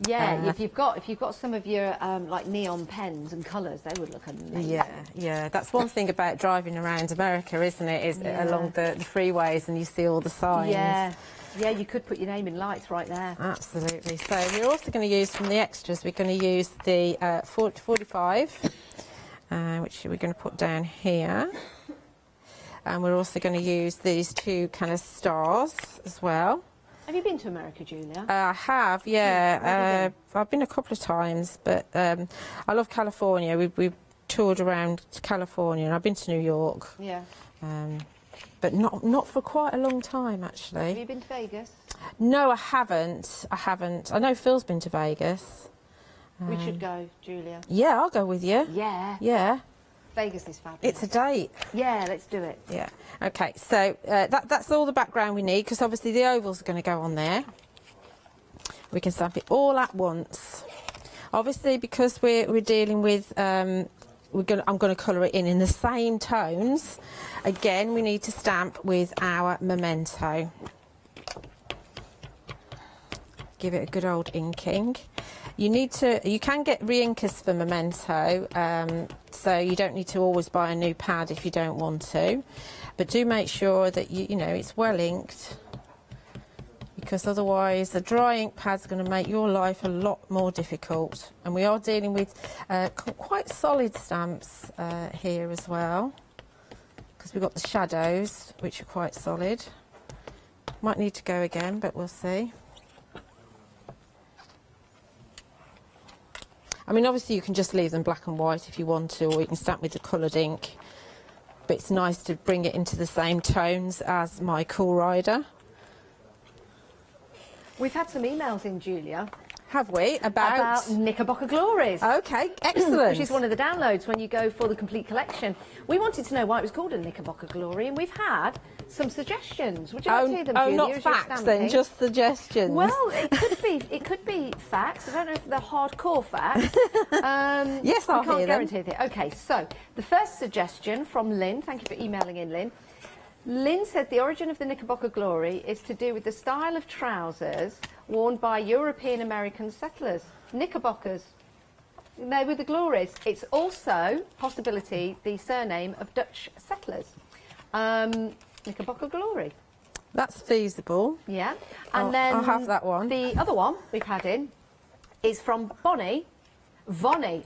Yeah, if you've got some of your like neon pens and colours, they would look amazing. Yeah. That's one thing about driving around America, isn't it? Is along the freeways and you see all the signs. Yeah, you could put your name in lights right there. Absolutely. So we're also going to use from the extras. We're going to use the 45, which we're going to put down here, and we're also going to use these two kind of stars as well. Have you been to America, Julia? I have, yeah. I've been a couple of times, but I love California. We've toured around California, and I've been to New York. Yeah. But not for quite a long time, actually. Have you been to Vegas? No, I haven't. I know Phil's been to Vegas. We should go, Julia. Yeah, I'll go with you. Yeah. Yeah. Vegas is fabulous. It's a date. Yeah, let's do it. Yeah. Okay, so that's all the background we need, because obviously the ovals are going to go on there. We can stamp it all at once. Obviously, because we're dealing with, I'm going to colour it in the same tones. Again, we need to stamp with our memento. Give it a good old inking. You can get re-inkers for memento, so you don't need to always buy a new pad if you don't want to. But do make sure that you know it's well inked, because otherwise the dry ink pad's going to make your life a lot more difficult. And we are dealing with quite solid stamps here as well, because we've got the shadows, which are quite solid. Might need to go again, but we'll see. I mean, obviously you can just leave them black and white if you want to, or you can stamp with the coloured ink. But it's nice to bring it into the same tones as my Cool Rider. We've had some emails in, Julia. Have we? About Knickerbocker Glories. Okay, excellent. Which is one of the downloads when you go for the complete collection. We wanted to know why it was called a Knickerbocker Glory, and we've had some suggestions. Would you like to hear them, Julia? Not facts then, just suggestions. Well, it could be facts. I don't know if they're hardcore facts. Yes, I'll hear them. We can't guarantee it. Okay, so the first suggestion from Lynn. Thank you for emailing in, Lynn. Lynn said the origin of the Knickerbocker Glory is to do with the style of trousers worn by European American settlers. Knickerbockers. They were the glories. It's also, possibility, the surname of Dutch settlers. Knickerbocker Glory. That's feasible. Yeah. And then I'll have that one. The other one we've had in is from Vonnie. Vonnie.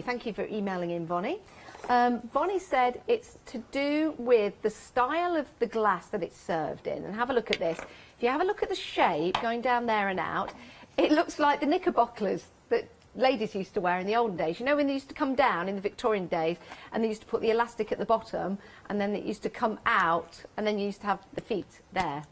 Thank you for emailing in, Vonnie. Vonnie said it's to do with the style of the glass that it's served in. And have a look at this. If you have a look at the shape going down there and out, it looks like the knickerbockers that ladies used to wear in the olden days. You know, when they used to come down in the Victorian days and they used to put the elastic at the bottom and then it used to come out and then you used to have the feet there.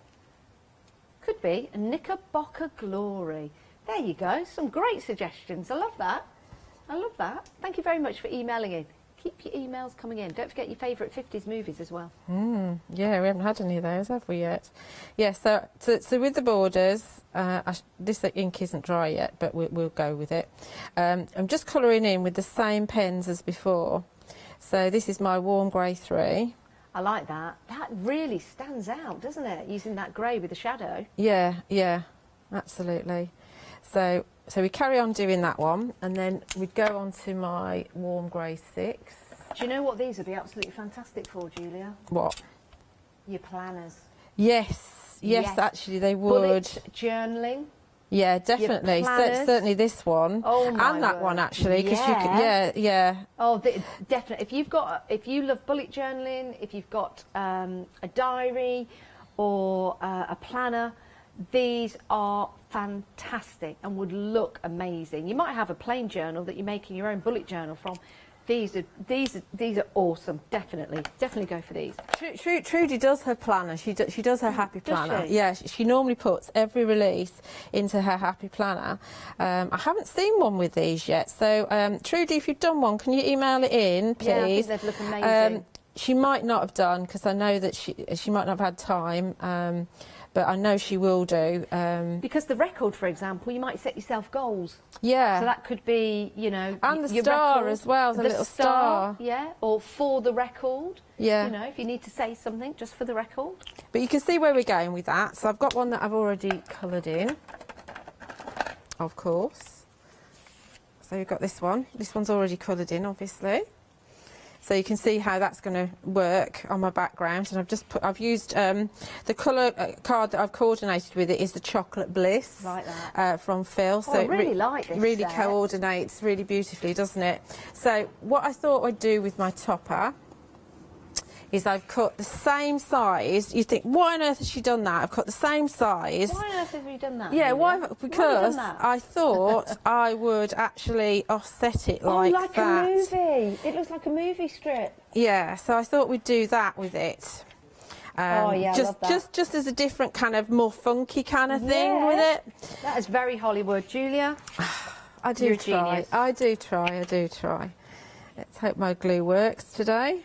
Could be a Knickerbocker Glory. There you go. Some great suggestions. I love that. Thank you very much for emailing in. Keep your emails coming in. Don't forget your favourite 50s movies as well. Yeah, we haven't had any of those, have we yet? Yeah, so with the borders, this ink isn't dry yet, but we'll go with it. I'm just colouring in with the same pens as before. So this is my warm grey 3. I like that. That really stands out, doesn't it? Using that grey with the shadow. Yeah, absolutely. So we carry on doing that one, and then we'd go on to my warm grey 6. Do you know what these would be absolutely fantastic for, Julia? What? Your planners. Yes, actually they would. Bullet journaling. Yeah, definitely. Certainly this one. Oh my and that word. one actually, because you can. Yeah. Oh, definitely. If you love bullet journaling, if you've got a diary or a planner, these are fantastic and would look amazing. You might have a plain journal that you're making your own bullet journal from. These are awesome. Definitely go for these. Trudy does her planner. She does her happy planner. Does she? Yeah, she normally puts every release into her happy planner. I haven't seen one with these yet. So Trudy, if you've done one, can you email it in, please? Yeah, I think they'd look amazing. She might not have done, because I know that she might not have had time. But I know she will do. Because the record, for example, you might set yourself goals. Yeah. So that could be, you know... And the your star record, as well, the little star. Yeah, or for the record. Yeah. You know, if you need to say something, just for the record. But you can see where we're going with that. So I've got one that I've already coloured in. of course. So we've got this one. This one's already coloured in, obviously. So you can see how that's going to work on my background. And I've used the colour card that I've coordinated with it is the Chocolate Bliss, Like that. from Phil. Oh, I really like this really set. coordinates really beautifully, doesn't it? So what I thought I'd do with my topper is I've cut the same size. You think, why on earth has she done that? I've cut the same size. Why on earth have you done that? Yeah, why? Amelia? Because Why have you done that? I thought I would actually offset it like like that. a movie. It looks like a movie strip. Yeah, so I thought we'd do that with it. Oh, yeah, I love that. Just as a different kind of more funky kind of thing with it. That is very Hollywood, Julia. I do You're a try. genius. I do try. Let's hope my glue works today.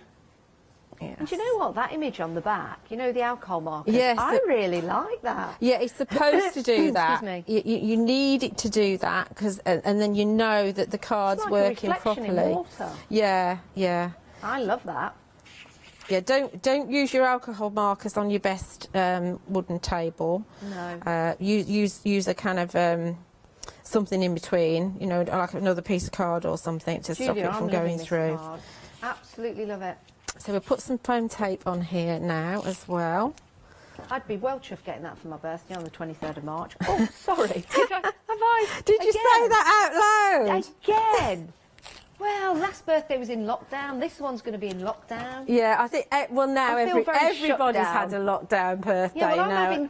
Yes. And do you know what? That image on the back, you know, the alcohol markers. Yes, I really like that. Yeah, it's supposed to do that. Excuse me. You need it to do that because, and then you know that the card's It's like working a reflection properly. in water. Yeah, yeah. I love that. Yeah, don't use your alcohol markers on your best wooden table. No. Use a kind of something in between, you know, like another piece of card or something to stop Julia, it from I'm going loving this through. card. Absolutely love it. So we'll put some foam tape on here now as well. I'd be well chuffed getting that for my birthday on the 23rd of March. Oh, sorry. Did I? Did you say that out loud? Again. Well, last birthday was in lockdown. This one's going to be in lockdown. Yeah, I think, well, now I feel very everybody's shut had a down. lockdown birthday Yeah, well, I'm now. having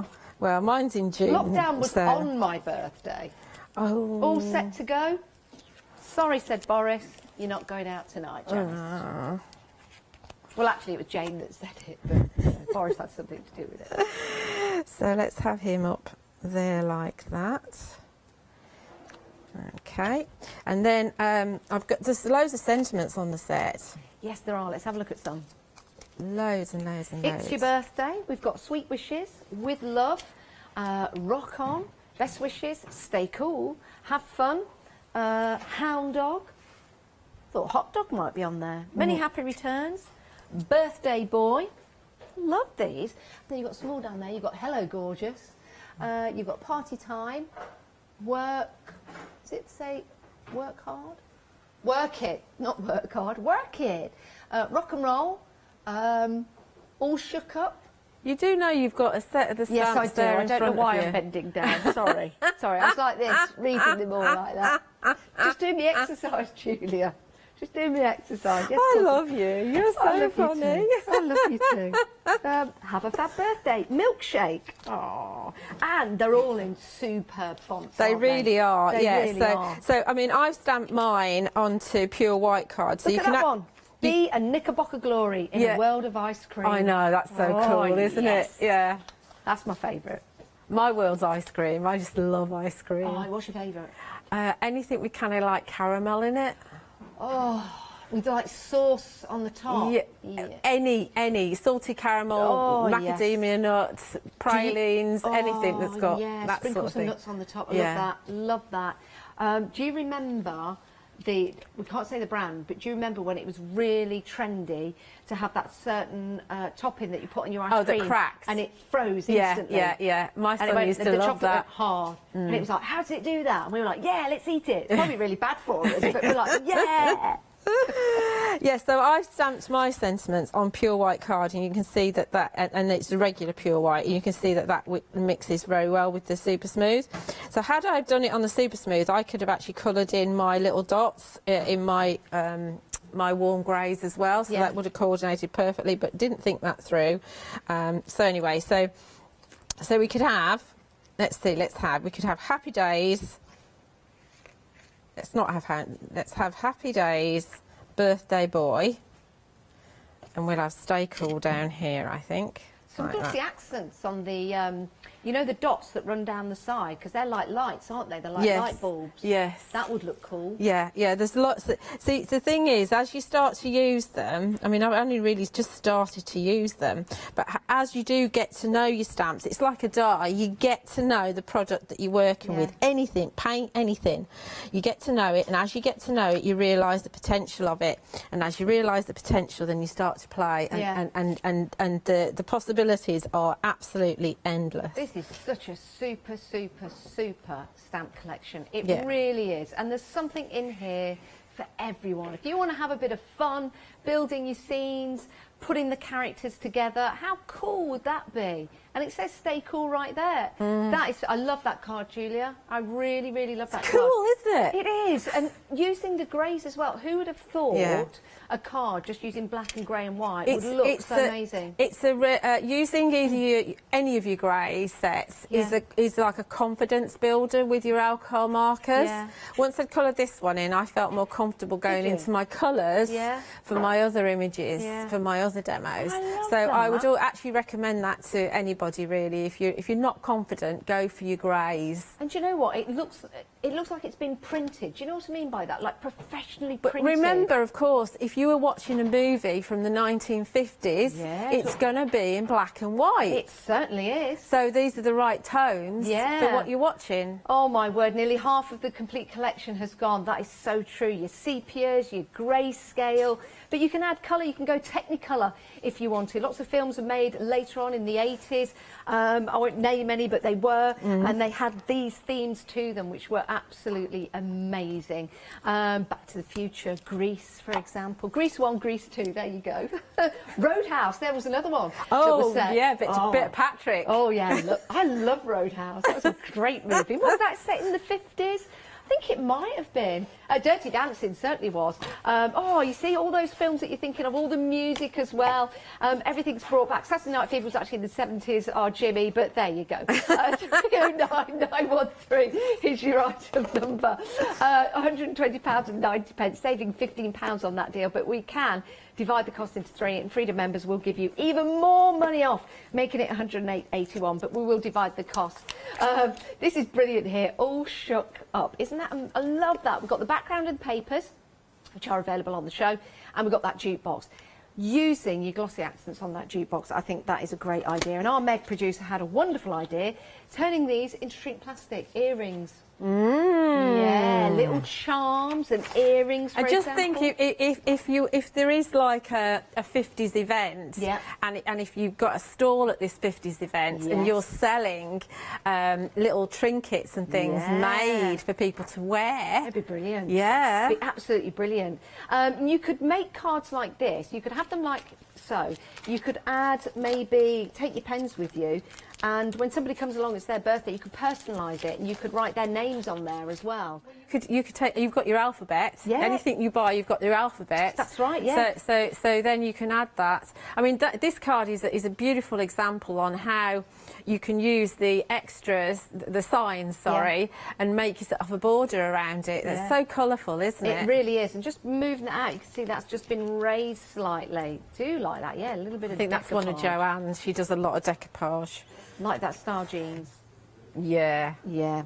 two. Well, mine's in June. Lockdown was so. on my birthday. Oh. All set to go. Sorry, said Boris. You're not going out tonight, Janice. Well, actually, it was Jane that said it, but Boris had something to do with it. So let's have him up there like that. Okay. And then there's loads of sentiments on the set. Yes, there are. Let's have a look at some. Loads and loads and loads. It's your birthday. We've got sweet wishes, with love, rock on, best wishes, stay cool, have fun, hound dog. Thought hot dog might be on there. Many happy returns, birthday boy. Love these. Then you've got some more down there. You've got hello gorgeous. You've got party time, work. Does it say work hard? Work it, not work hard. Work it. Rock and roll. All shook up. You do know you've got a set of the stamps Yes, I do. there I in don't know front why of I'm you. bending down. Sorry. Sorry. I was like this, reading them all like that. Just doing the exercise, Julia. Just doing the exercise. Yes, I Courtney. love you. You're I so love funny. You too. I love you too. Have a fab birthday. Milkshake. Oh, and they're all in superb fonts. They aren't really are. They yeah. really are. So I mean, I've stamped mine onto pure white cards. So Look you at can that one. Be a Knickerbocker glory in Yeah. a world of ice cream. I know, that's so Oh, cool, isn't yes. it? Yeah. That's my favourite. My world's ice cream. I just love ice cream. Oh, what's your favourite? Anything with kind of like caramel in it. Oh, with like sauce on the top. Yeah. Any salty caramel, Oh, macadamia nuts, pralines, anything that's got that sprinkle sort of some thing. nuts on the top. I Yeah. love that. Do you remember we can't say the brand, but do you remember when it was really trendy to have that certain topping that you put on your ice cream? that cracks. And it froze Yeah, instantly. yeah. My And it son went, used the to love chocolate that. went hard. And it was like, how does it do that? And we were like, yeah, let's eat it. It's probably really bad for us, but we're like, yeah. Yeah, so I've stamped my sentiments on pure white card, and you can see that and it's a regular pure white, and you can see that mixes very well with the super smooth. So had I done it on the super smooth, I could have actually coloured in my little dots in my my warm greys as well, so that would have coordinated perfectly, but didn't think that through. So anyway, so we could have, we could have happy days. Let's have happy days, birthday boy, and we'll have stay cool down here, I think. Some like glossy that. accents on the, you know, the dots that run down the side, because they're like lights, aren't they? They're like light bulbs. Yes. That would look cool. Yeah, there's lots. See, the thing is, as you start to use them, I mean, I've only really just started to use them, but as you do get to know your stamps, it's like a die. You get to know the product that you're working with. Anything, paint, anything. You get to know it, and as you get to know it, you realise the potential of it. And as you realise the potential, then you start to play, and the possibilities are absolutely endless. This is such a super stamp collection. It Yeah. really is. And there's something in here for everyone. If you want to have a bit of fun building your scenes, putting the characters together, how cool would that be? And it says "Stay Cool" right there. That is, I love that card, Julia. I really love that card. Cool, isn't it? It is, and using the greys as well. Who would have thought Yeah. a card just using black and grey and white would look so amazing? It's using any of your grey sets is like a confidence builder with your alcohol markers. Yeah. Once I'd coloured this one in, I felt more comfortable going you? into my colours Yeah. for my other images, Yeah. for my other demos. I love So I that. would actually recommend that to anybody really. If you're not confident, go for your greys. And do you know what? It looks like it's been printed. Do you know what I mean by that? Like professionally But printed. remember, of course, if you were watching a movie from the 1950s, Yeah. it's going to be in black and white. It certainly is. So these are the right tones Yeah. for what you're watching. Oh my word, nearly half of the complete collection has gone. That is so true. Your sepias, your grayscale, but you can add colour, you can go Technicolor if you want to. Lots of films were made later on in the 80s. I won't name any, but they were, and they had these themes to them, which were absolutely amazing. Back to the Future, Grease, for example. Grease 1, Grease 2, there you go. Roadhouse, there was another one. that was set. yeah, bit of Patrick. Oh yeah, look, I love Roadhouse. That was a great movie. Was that set in the 50s? I think it might have been. Dirty Dancing certainly was. You see all those films that you're thinking of, all the music as well. Everything's brought back. Saturday Night Fever was actually in the 70s, Jimmy, but there you go. 30913 is your item number. £120.90, saving £15 on that deal, but we can divide the cost into 3, and Freedom members will give you even more money off, making it £108.81, but we will divide the cost. This is brilliant here, all shook up. Isn't that, I love that. We've got the background and papers, which are available on the show, and we've got that jukebox. Using your glossy accents on that jukebox, I think that is a great idea. And our Meg producer had a wonderful idea, turning these into shrink plastic earrings. Yeah, little charms and earrings, for I just example. think if there is like a 50s event, Yeah. and if you've got a stall at this 50s event and Yes. you're selling little trinkets and things Yeah. made for people to wear, That'd be brilliant. yeah, Be absolutely brilliant. You could make cards like this. You could have them like so. You could add, maybe take your pens with you, and when somebody comes along, it's their birthday, you could personalise it, and you could write their names on there as well. you could take. You've got your alphabet. Yeah. Anything you buy, you've got your alphabet. That's right, yeah. So then you can add that. I mean, this card is a beautiful example on how you can use the extras, the signs, sorry, and make yourself a border around it. Yeah. It's so colourful, isn't it? It really is, and just moving it out, you can see that's just been raised slightly. Do like that, yeah, a little bit of I think that's one of decoupage. Joanne's. She does a lot of decoupage. Like that star jeans. Yeah. Yeah.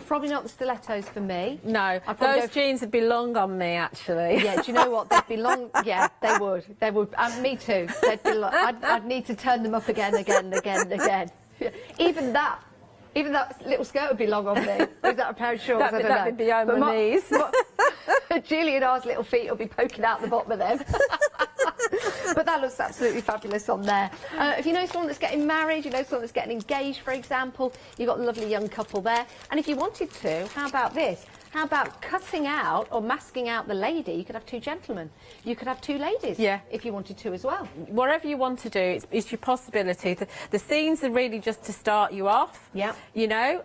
Probably not the stilettos for me. No, I'd probably those go for- jeans would be long on me, actually. Yeah, do you know what? They'd be long. Yeah, they would. They would. Me too. They'd be long. I'd need to turn them up again. Yeah. Even that little skirt would be long on me. Is that a pair of shorts? I don't know. That'd be behind my knees. Julie and R's little feet will be poking out the bottom of them. But that looks absolutely fabulous on there. If you know someone that's getting married, you know someone that's getting engaged, for example, you've got a lovely young couple there. And if you wanted to, how about this? How about cutting out or masking out the lady? You could have 2 gentlemen. You could have 2 ladies, Yeah. if you wanted to as well. Whatever you want to do, it's your possibility. The scenes are really just to start you off. Yeah. You know,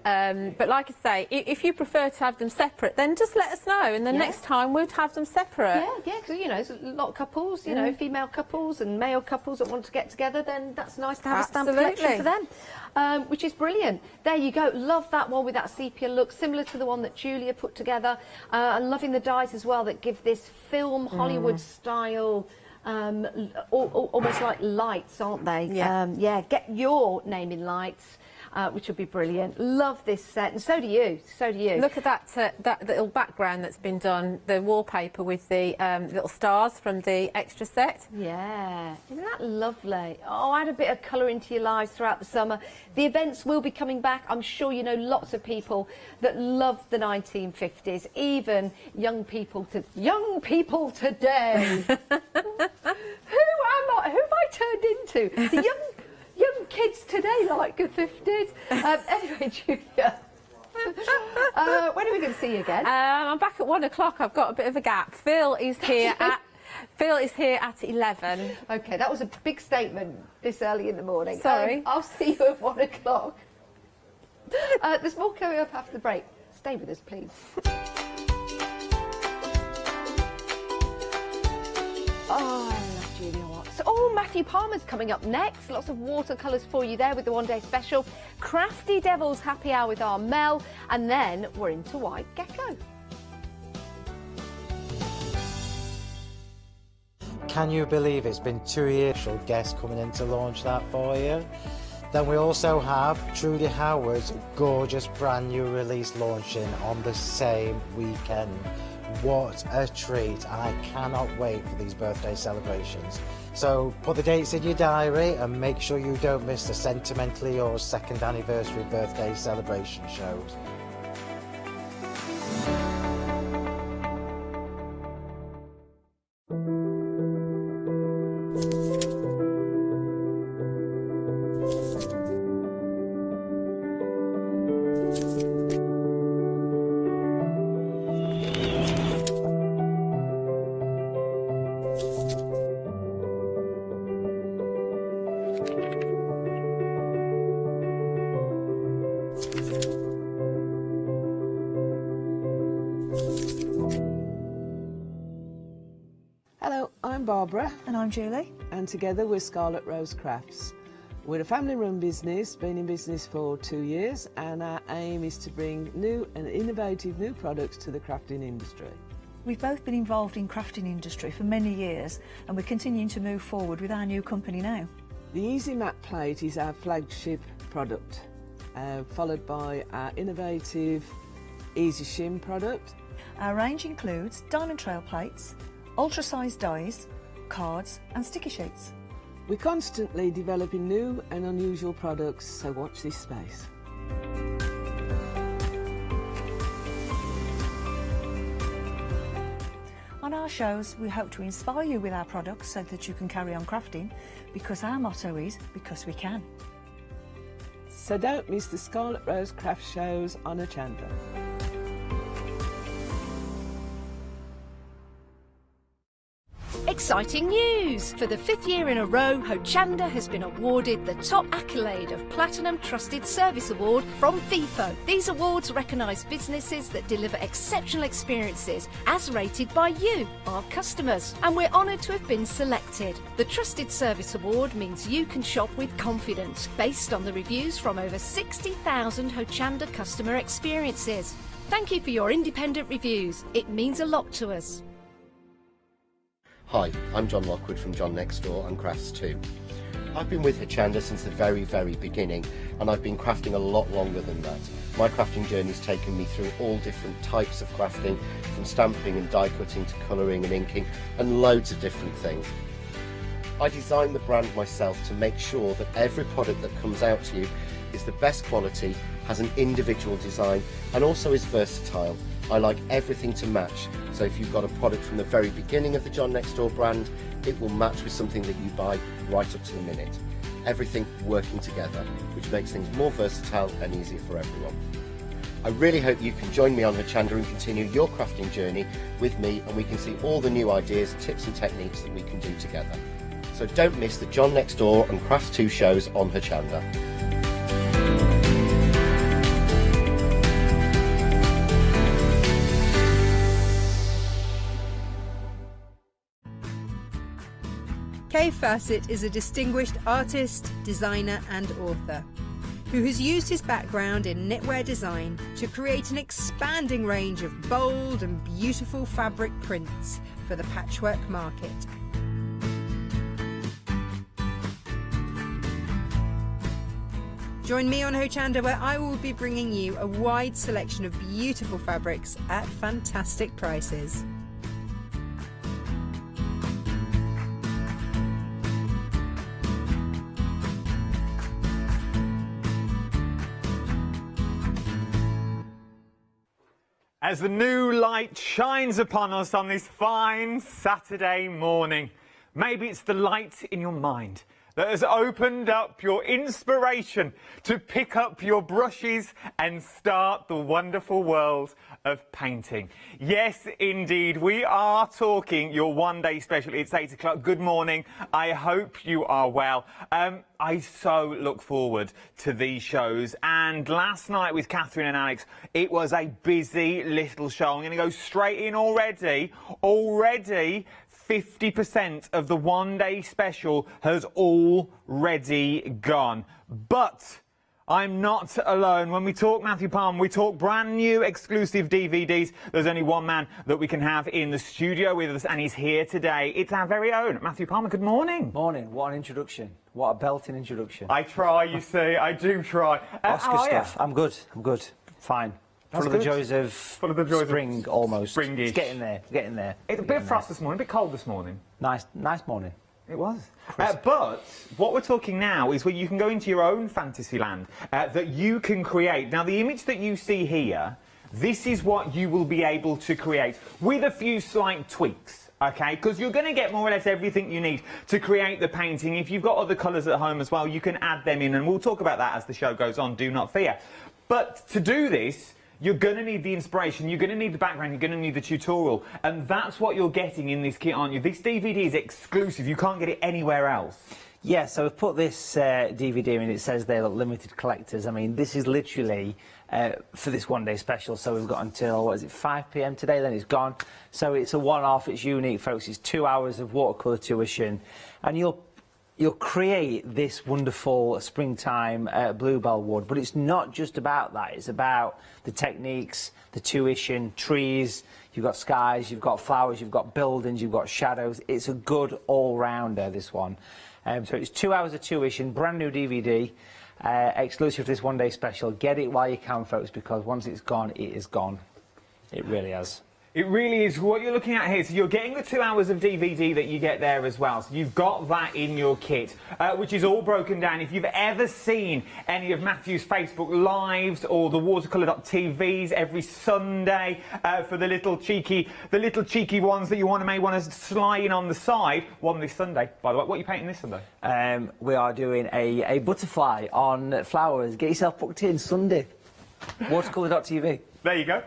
but like I say, if you prefer to have them separate, then just let us know, and the next time we'll have them separate. Yeah, because, you know, there's a lot of couples, you know, female couples and male couples that want to get together, then that's nice to have a stamp collection for them, which is brilliant. There you go. Love that one with that sepia look, similar to the one that Julia put together. And loving the dyes as well that give this film Hollywood style, almost like lights, aren't they? Yeah. Get your name in lights. Which would be brilliant. Love this set, and so do you. Look at that little background that's been done, the wallpaper with the little stars from the extra set. Yeah, isn't that lovely? Oh, add a bit of colour into your lives throughout the summer. The events will be coming back. I'm sure you know lots of people that love the 1950s, even young people today. Who have I turned into? The young kids today like good 50s. Anyway, Julia, when are we going to see you again? I'm back at 1 o'clock. I've got a bit of a gap. Phil is here at 11. OK, that was a big statement this early in the morning. Sorry. I'll see you at 1 o'clock. There's more coming up after the break. Stay with us, please. Oh, I love Julia Watts. Oh, Matthew Palmer's coming up next. Lots of watercolours for you there with the one-day special. Crafty Devils happy hour with our Mel. And then we're into White Gecko. Can you believe it's been 2 years? Special guest coming in to launch that for you. Then we also have Trudy Howard's gorgeous brand new release launching on the same weekend. What a treat. I cannot wait for these birthday celebrations. So put the dates in your diary and make sure you don't miss the Sentimentally Yours 2nd anniversary birthday celebration shows. Hello, I'm Barbara. And I'm Julie. And together we're Scarlet Rose Crafts. We're a family-run business, been in business for 2 years, and our aim is to bring new and innovative new products to the crafting industry. We've both been involved in crafting industry for many years, and we're continuing to move forward with our new company now. The Easy Matte Plate is our flagship product, followed by our innovative Easy Shim product. Our range includes diamond trail plates, ultra-sized dies, cards and sticky sheets. We're constantly developing new and unusual products, so watch this space. On our shows, we hope to inspire you with our products so that you can carry on crafting, because our motto is, because we can. So don't miss the Scarlet Rose Craft shows on Hochanda. Exciting news! For the 5th year in a row, Hochanda has been awarded the top accolade of Platinum Trusted Service Award from Feefo. These awards recognise businesses that deliver exceptional experiences as rated by you, our customers. And we're honoured to have been selected. The Trusted Service Award means you can shop with confidence, based on the reviews from over 60,000 Hochanda customer experiences. Thank you for your independent reviews. It means a lot to us. Hi, I'm John Lockwood from John Next Door and Crafts 2. I've been with Hochanda since the very beginning, and I've been crafting a lot longer than that. My crafting journey's taken me through all different types of crafting, from stamping and die cutting to colouring and inking, and loads of different things. I designed the brand myself to make sure that every product that comes out to you is the best quality, has an individual design, and also is versatile. I like everything to match, so if you've got a product from the very beginning of the John Next Door brand, it will match with something that you buy right up to the minute. Everything working together, which makes things more versatile and easier for everyone. I really hope you can join me on Hochanda and continue your crafting journey with me, and we can see all the new ideas, tips and techniques that we can do together. So don't miss the John Next Door and Crafts 2 shows on Hochanda. Kay Fassett is a distinguished artist, designer and author who has used his background in knitwear design to create an expanding range of bold and beautiful fabric prints for the patchwork market. Join me on Hochanda, where I will be bringing you a wide selection of beautiful fabrics at fantastic prices. As the new light shines upon us on this fine Saturday morning, maybe it's the light in your mind, that has opened up your inspiration to pick up your brushes and start the wonderful world of painting. Yes, indeed, we are talking your one-day special. It's 8 o'clock. Good morning. I hope you are well. I so look forward to these shows. And last night with Catherine and Alex, it was a busy little show. I'm going to go straight in already. 50% of the one-day special has already gone. But I'm not alone. When we talk Matthew Palmer, we talk brand new exclusive DVDs. There's only one man that we can have in the studio with us, and he's here today. It's our very own Matthew Palmer. Good morning. Morning. What an introduction. What a belting introduction. I try, you see. I do try. Oscar stuff. I'm good. Fine. That's Full of the joys of spring, almost. Springish. It's getting there. Getting there. It's a bit of frost this morning, a bit cold this morning. Nice morning. It was. But what we're talking now is where you can go into your own fantasy land that you can create. Now, the image that you see here, this is what you will be able to create with a few slight tweaks. OK, because you're going to get more or less everything you need to create the painting. If you've got other colours at home as well, you can add them in, and we'll talk about that as the show goes on, do not fear. But to do this, you're going to need the inspiration, you're going to need the background, you're going to need the tutorial, and that's what you're getting in this kit, aren't you? This DVD is exclusive, you can't get it anywhere else. Yeah, so we've put this DVD in, and it says they're limited collectors. I mean, this is literally for this one-day special, so we've got until, what is it, 5 p.m. today, then it's gone. So it's a one-off, it's unique, folks. It's 2 hours of watercolour tuition, and you'll create this wonderful springtime bluebell wood. But it's not just about that. It's about the techniques, the tuition, trees, you've got skies, you've got flowers, you've got buildings, you've got shadows. It's a good all-rounder, this one. So it's 2 hours of tuition, brand new DVD, exclusive to this one-day special. Get it while you can, folks, because once it's gone, it is gone. It really has. It really is what you're looking at here. So you're getting the 2 hours of DVD that you get there as well. So you've got that in your kit, which is all broken down. If you've ever seen any of Matthew's Facebook Lives or the watercolour.tvs every Sunday for the little cheeky ones that you may want to slide in on the side. One this Sunday, by the way. What are you painting this Sunday? We are doing a butterfly on flowers. Get yourself booked in Sunday. Watercolour.tv. There you go.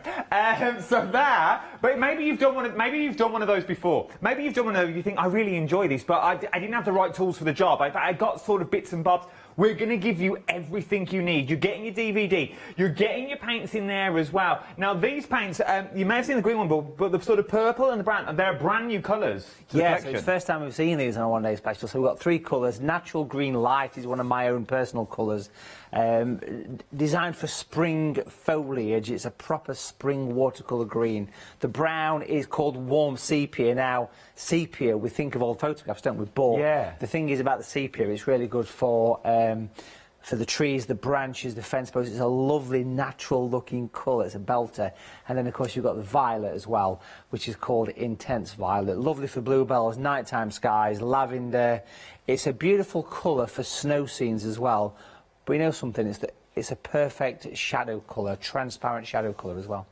But maybe you've done one of those before. Maybe you've done one of those. You think I really enjoy this, but I didn't have the right tools for the job. I got sort of bits and bobs. We're going to give you everything you need. You're getting your DVD. You're getting your paints in there as well. Now, these paints, you may have seen the green one, but the sort of purple and the brown, they're brand new colours to the collection. So it's the first time we've seen these on a one-day special. So we've got 3 colours. Natural green light is one of my own personal colours. Designed for spring foliage. It's a proper spring watercolour green. The brown is called warm sepia. Now, sepia, we think of old photographs, don't we? But the thing is about the sepia, it's really good for the trees, the branches, the fence posts. It's a lovely, natural-looking colour. It's a belter. And then, of course, you've got the violet as well, which is called intense violet. Lovely for bluebells, nighttime skies, lavender. It's a beautiful colour for snow scenes as well. But you know something? It's a perfect shadow colour, transparent shadow colour as well.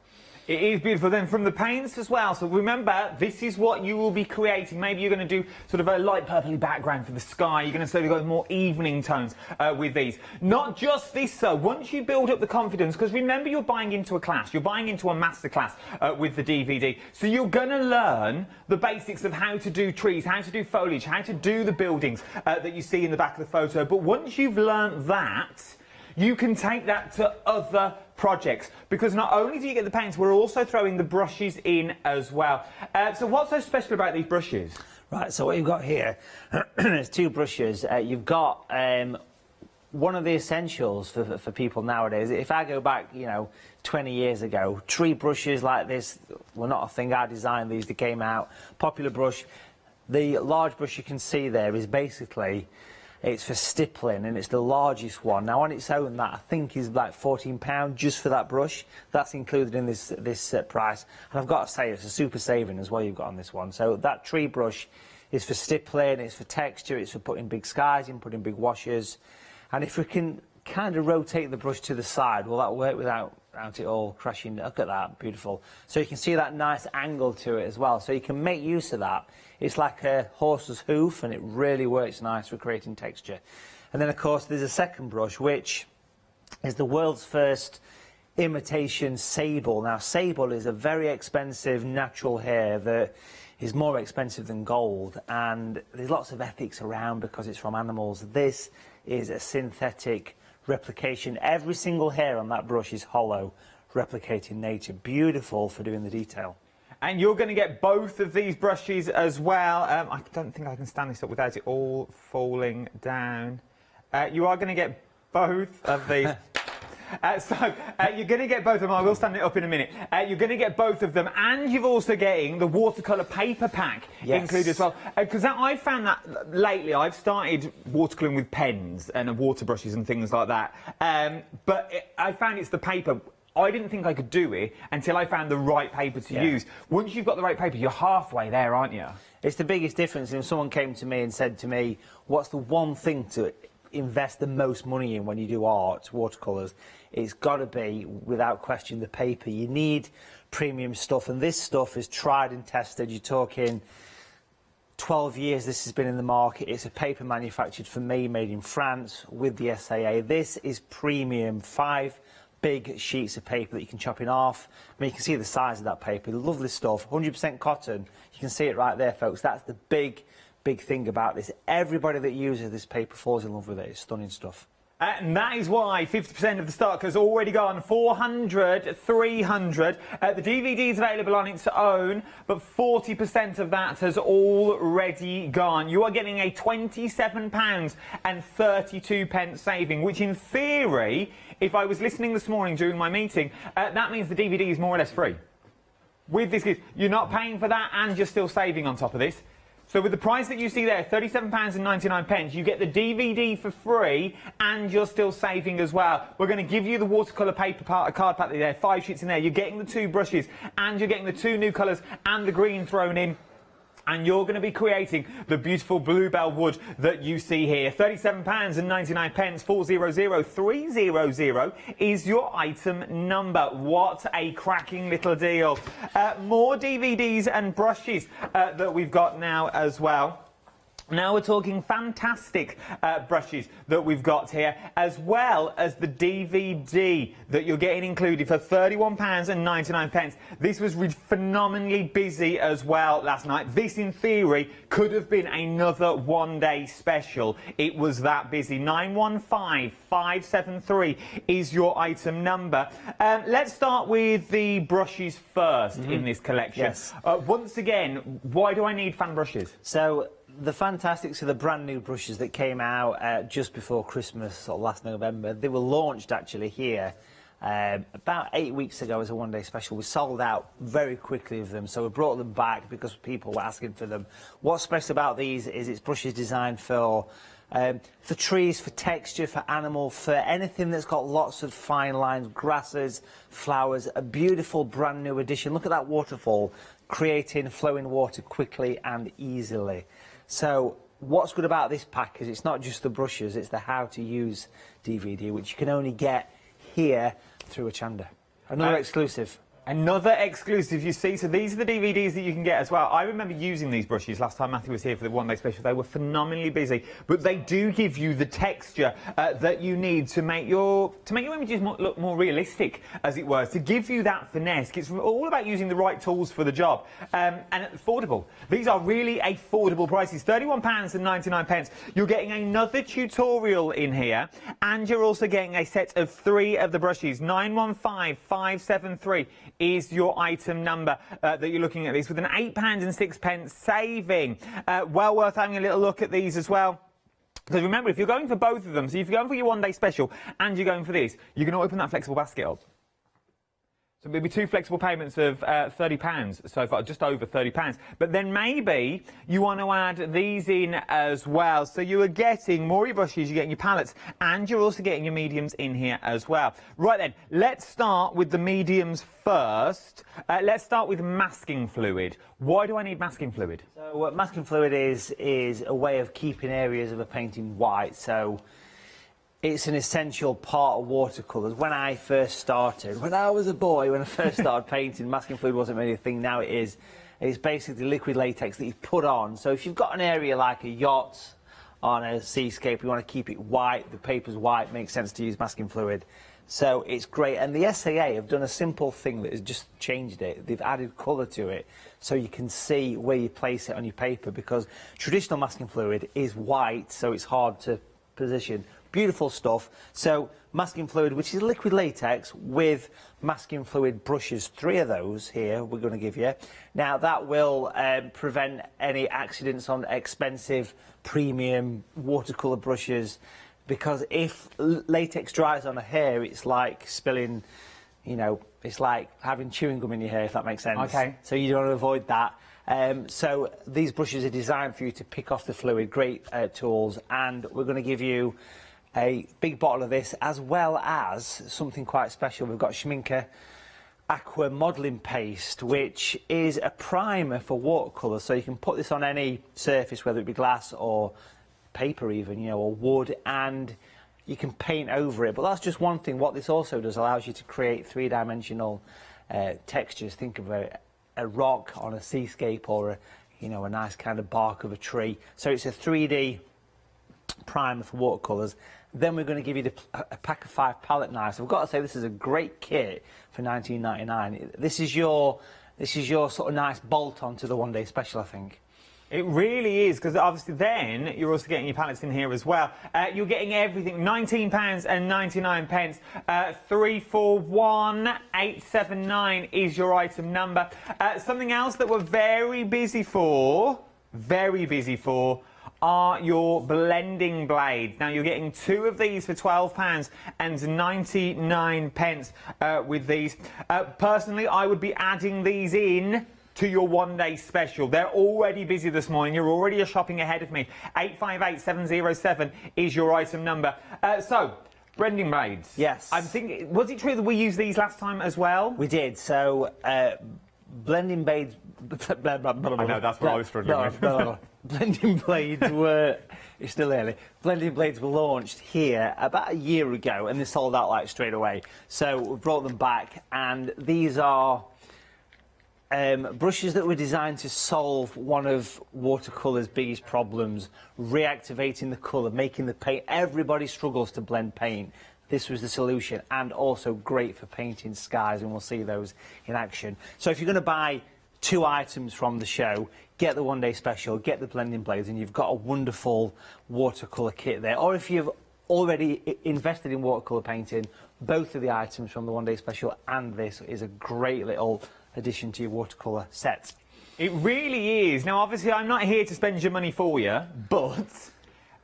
It is beautiful. Then from the paints as well. So remember, this is what you will be creating. Maybe you're going to do sort of a light purpley background for the sky. You're going to slowly go more evening tones with these. Not just this, though. Once you build up the confidence, because remember, you're buying into a class. You're buying into a master class with the DVD. So you're going to learn the basics of how to do trees, how to do foliage, how to do the buildings that you see in the back of the photo. But once you've learned that, you can take that to other projects, because not only do you get the paints, we're also throwing the brushes in as well. So what's so special about these brushes? Right, so what you've got here is 2 brushes. You've got one of the essentials for people nowadays. If I go back, 20 years ago, tree brushes like this were not a thing. I designed these, they came out. Popular brush. The large brush you can see there is basically, it's for stippling, and it's the largest one. Now, on its own, that I think is like £14 just for that brush. That's included in this price. And I've got to say, it's a super saving as well you've got on this one. So that tree brush is for stippling, it's for texture, it's for putting big skies in, putting big washes. And if we can kind of rotate the brush to the side. Will that work without it all crashing? Look at that, beautiful. So you can see that nice angle to it as well. So you can make use of that. It's like a horse's hoof, and it really works nice for creating texture. And then, of course, there's a second brush, which is the world's first imitation sable. Now, sable is a very expensive natural hair that is more expensive than gold, and there's lots of ethics around because it's from animals. This is a synthetic replication. Every single hair on that brush is hollow, replicating nature. Beautiful for doing the detail. And you're going to get both of these brushes as well. I don't think I can stand this up without it all falling down. You are going to get both of these. You're going to get both of them. I will stand it up in a minute. You're going to get both of them, and you're also getting the watercolour paper pack included as well. Because I've found that lately I've started watercolouring with pens and water brushes and things like that. I found it's the paper. I didn't think I could do it until I found the right paper to use. Once you've got the right paper, you're halfway there, aren't you? It's the biggest difference. If someone came to me and said to me, what's the one thing to invest the most money in when you do art, watercolours, it's got to be, without question, the paper. You need premium stuff, and this stuff is tried and tested. You're talking 12 years this has been in the market. It's a paper manufactured for me, made in France, with the SAA. This is premium, 5 big sheets of paper that you can chop in half. I mean, you can see the size of that paper. Lovely stuff, 100% cotton. You can see it right there, folks. That's the big thing about this. Everybody that uses this paper falls in love with it. It's stunning stuff. And that is why 50% of the stock has already gone. 400, 300. The DVD is available on its own, but 40% of that has already gone. You are getting a £27.32 saving, which in theory, if I was listening this morning during my meeting, that means the DVD is more or less free. With this gift, you're not paying for that, and you're still saving on top of this. So with the price that you see there, £37.99, you get the DVD for free, and you're still saving as well. We're going to give you the watercolour paper card pack there, 5 sheets in there. You're getting the 2 brushes, and you're getting the 2 new colours and the green thrown in. And you're going to be creating the beautiful bluebell wood that you see here. £37.99, 400300 is your item number. What a cracking little deal. More DVDs and brushes that we've got now as well. Now we're talking fantastic brushes that we've got here, as well as the DVD that you're getting included for £31.99. This was phenomenally busy as well last night. This, in theory, could have been another one-day special. It was that busy. 915573 is your item number. Let's start with the brushes first in this collection. Yes. Once again, why do I need fan brushes? So the Fantastics are the brand new brushes that came out just before Christmas, sort of last November. They were launched actually here about 8 weeks ago as a one-day special. We sold out very quickly of them, so we brought them back because people were asking for them. What's special about these is it's brushes designed for trees, for texture, for animal, for anything that's got lots of fine lines, grasses, flowers. A beautiful brand new addition. Look at that waterfall, creating flowing water quickly and easily. So what's good about this pack is it's not just the brushes, it's the how to use DVD, which you can only get here through Hochanda. Another exclusive. Another exclusive, you see. So these are the DVDs that you can get as well. I remember using these brushes last time Matthew was here for the one-day special. They were phenomenally busy, but they do give you the texture that you need to make your images look more realistic, as it were, to give you that finesse. It's all about using the right tools for the job, and affordable. These are really affordable prices. £31.99. You're getting another tutorial in here, and you're also getting a set of 3 of the brushes. 915573 is your item number that you're looking at this, with an £8.06 saving. Well worth having a little look at these as well. Because remember, if you're going for both of them, so if you're going for your one-day special and you're going for this, you're going to open that flexible basket up. So it'll be 2 flexible payments of £30 so far, just over £30. But then maybe you want to add these in as well. So you are getting more of your brushes, you're getting your palettes, and you're also getting your mediums in here as well. Right then, let's start with the mediums first. Let's start with masking fluid. Why do I need masking fluid? So masking fluid is a way of keeping areas of a painting white. So It's an essential part of watercolours. When I first started, when I was a boy, when I first started painting, masking fluid wasn't really a thing. Now it is. It's basically liquid latex that you put on. So if you've got an area like a yacht on a seascape, you want to keep it white, the paper's white, makes sense to use masking fluid. So it's great. And the SAA have done a simple thing that has just changed it. They've added colour to it so you can see where you place it on your paper, because traditional masking fluid is white, so it's hard to position. Beautiful stuff. So masking fluid, which is liquid latex with masking fluid brushes, 3 of those here we're going to give you. Now that will prevent any accidents on expensive premium watercolour brushes, because if latex dries on a hair, it's like spilling, you know, it's like having chewing gum in your hair, if that makes sense. Okay. So you want to avoid that. So these brushes are designed for you to pick off the fluid, great tools, and we're going to give you a big bottle of this, as well as something quite special. We've got Schminke Aqua Modelling Paste, which is a primer for watercolour, so you can put this on any surface, whether it be glass or paper even, you know, or wood, and you can paint over it. But that's just one thing. What this also does, allows you to create 3-dimensional textures. Think of a rock on a seascape, or you know, a nice kind of bark of a tree. So it's a 3D primer for watercolours. Then we're going to give you a pack of 5 palette knives. I've got to say, this is a great kit for £19.99. This is your sort of nice bolt on to the one day special, I think. It really is, because obviously then you're also getting your palettes in here as well. You're getting everything, £19.99. 341879 is your item number. Something else that we're very busy for, are your blending blades. Now you're getting 2 of these for £12.99 with these. Personally, I would be adding these in to your one day special. They're already busy this morning. You're already shopping ahead of me. 858707 is your item number. So, blending blades. Yes. I'm thinking, was it true that we used these last time as well? We did. So, blending blades. I know, that's what I was struggling with. Blending blades were. It's still early. Blending blades were launched here about a year ago, and they sold out like straight away. So we brought them back, and these are brushes that were designed to solve one of watercolour's biggest problems: reactivating the colour, making the paint. Everybody struggles to blend paint. This was the solution, and also great for painting skies, and we'll see those in action. So if you're going to buy 2 items from the show, get the one day special, get the blending blades, and you've got a wonderful watercolour kit there. Or if you've already invested in watercolour painting, both of the items from the one day special and this is a great little addition to your watercolour set. It really is. Now obviously I'm not here to spend your money for you, but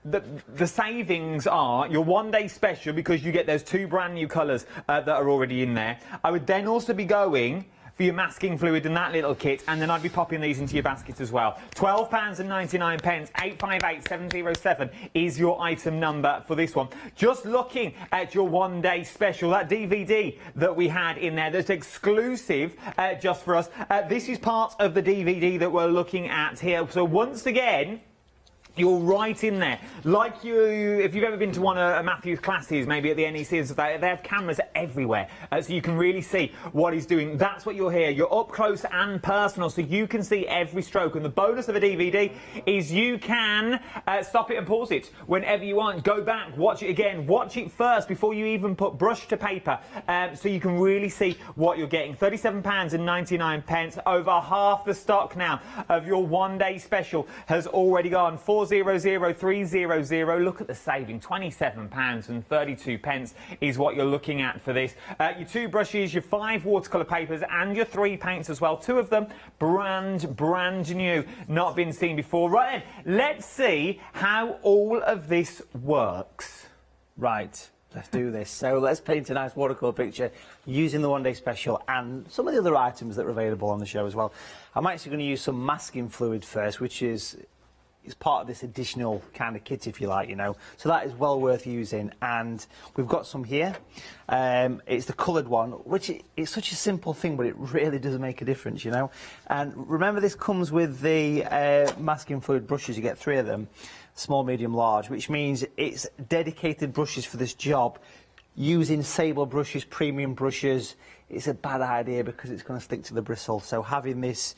the savings are your one day special, because you get those 2 brand new colours that are already in there. I would then also be going for your masking fluid and that little kit, and then I'd be popping these into your basket as well. £12.99, 858707 is your item number for this one. Just looking at your one day special, that DVD that we had in there that's exclusive just for us. This is part of the DVD that we're looking at here. So once again, you're right in there. Like if you've ever been to one of Matthew's classes, maybe at the NEC, they have cameras everywhere, so you can really see what he's doing. That's what you're here. You're up close and personal, so you can see every stroke. And the bonus of a DVD is you can stop it and pause it whenever you want. Go back, watch it again. Watch it first before you even put brush to paper, so you can really see what you're getting. £37.99. Over half the stock now of your one day special has already gone. 400300. Look at the saving, £27.32 is what you're looking at for this. Your 2 brushes, your 5 watercolour papers, and your 3 paints as well. 2 of them brand new, not been seen before. Right then, let's see how all of this works. Right. Let's do this. So let's paint a nice watercolour picture using the one day special and some of the other items that are available on the show as well. I'm actually going to use some masking fluid first, which is it's part of this additional kind of kit, if you like, you know. So that is well worth using, and we've got some here. It's the coloured one, which it's such a simple thing, but it really does make a difference, you know. And remember, this comes with the masking fluid brushes. You get 3 of them, small, medium, large, which means it's dedicated brushes for this job. Using sable brushes, premium brushes, it's a bad idea because it's going to stick to the bristle. So having this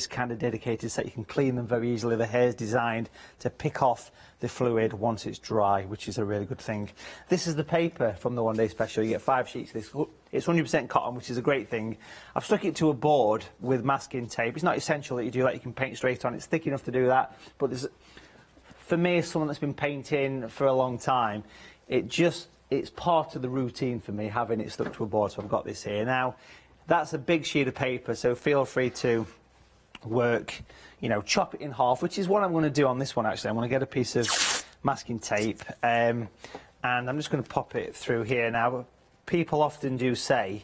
kind of dedicated set, you can clean them very easily. The hair's designed to pick off the fluid once it's dry, which is a really good thing. This is the paper from the one day special. You get 5 sheets of this. It's 100% cotton, which is a great thing. I've stuck it to a board with masking tape. It's not essential that you do that. You can paint straight on. It's thick enough to do that. But for me, as someone that's been painting for a long time, it's part of the routine for me, having it stuck to a board. So I've got this here. Now, that's a big sheet of paper, so feel free to work, you know, chop it in half, which is what I'm going to do on this one, actually. I'm going to get a piece of masking tape, and I'm just going to pop it through here. Now, people often do say,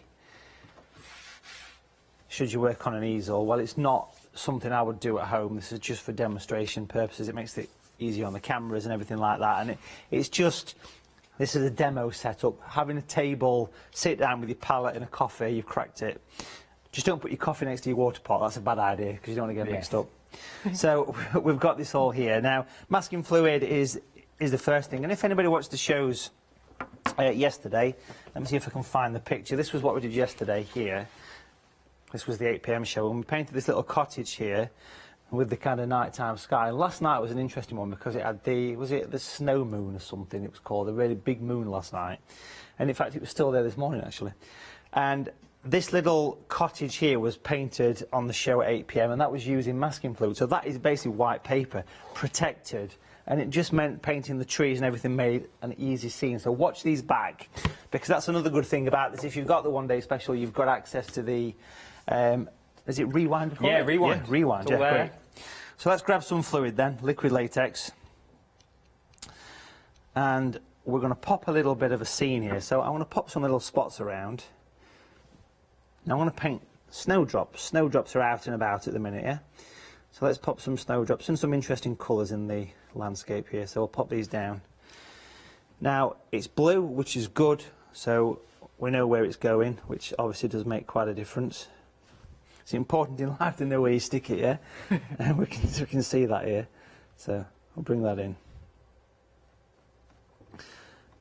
should you work on an easel? Well, it's not something I would do at home. This is just for demonstration purposes. It makes it easier on the cameras and everything like that, and it's just... This is a demo setup. Having a table, sit down with your palette and a coffee, you've cracked it. Just don't put your coffee next to your water pot. That's a bad idea because you don't want to get mixed up. So we've got this all here. Now, masking fluid is the first thing. And if anybody watched the shows yesterday, let me see if I can find the picture. This was what we did yesterday here. This was the 8 PM show. And we painted this little cottage here with the kind of nighttime sky. And last night was an interesting one because it had was it the snow moon or something it was called, a really big moon last night. And in fact, it was still there this morning, actually. And this little cottage here was painted on the show at 8 PM, and that was using masking fluid. So that is basically white paper, protected. And it just meant painting the trees and everything made an easy scene. So watch these back, because that's another good thing about this. If you've got the one day special, you've got access to the... is it rewind? Yeah, rewind. Yeah, rewind, yeah, great. So let's grab some fluid then, liquid latex. And we're going to pop a little bit of a scene here. So I want to pop some little spots around. Now I want to paint snowdrops. Snowdrops are out and about at the minute, yeah? So let's pop some snowdrops and some interesting colours in the landscape here. So we'll pop these down. Now, it's blue, which is good. So we know where it's going, which obviously does make quite a difference. It's important in life to know where you stick it, yeah? And we can see that here. So I'll bring that in.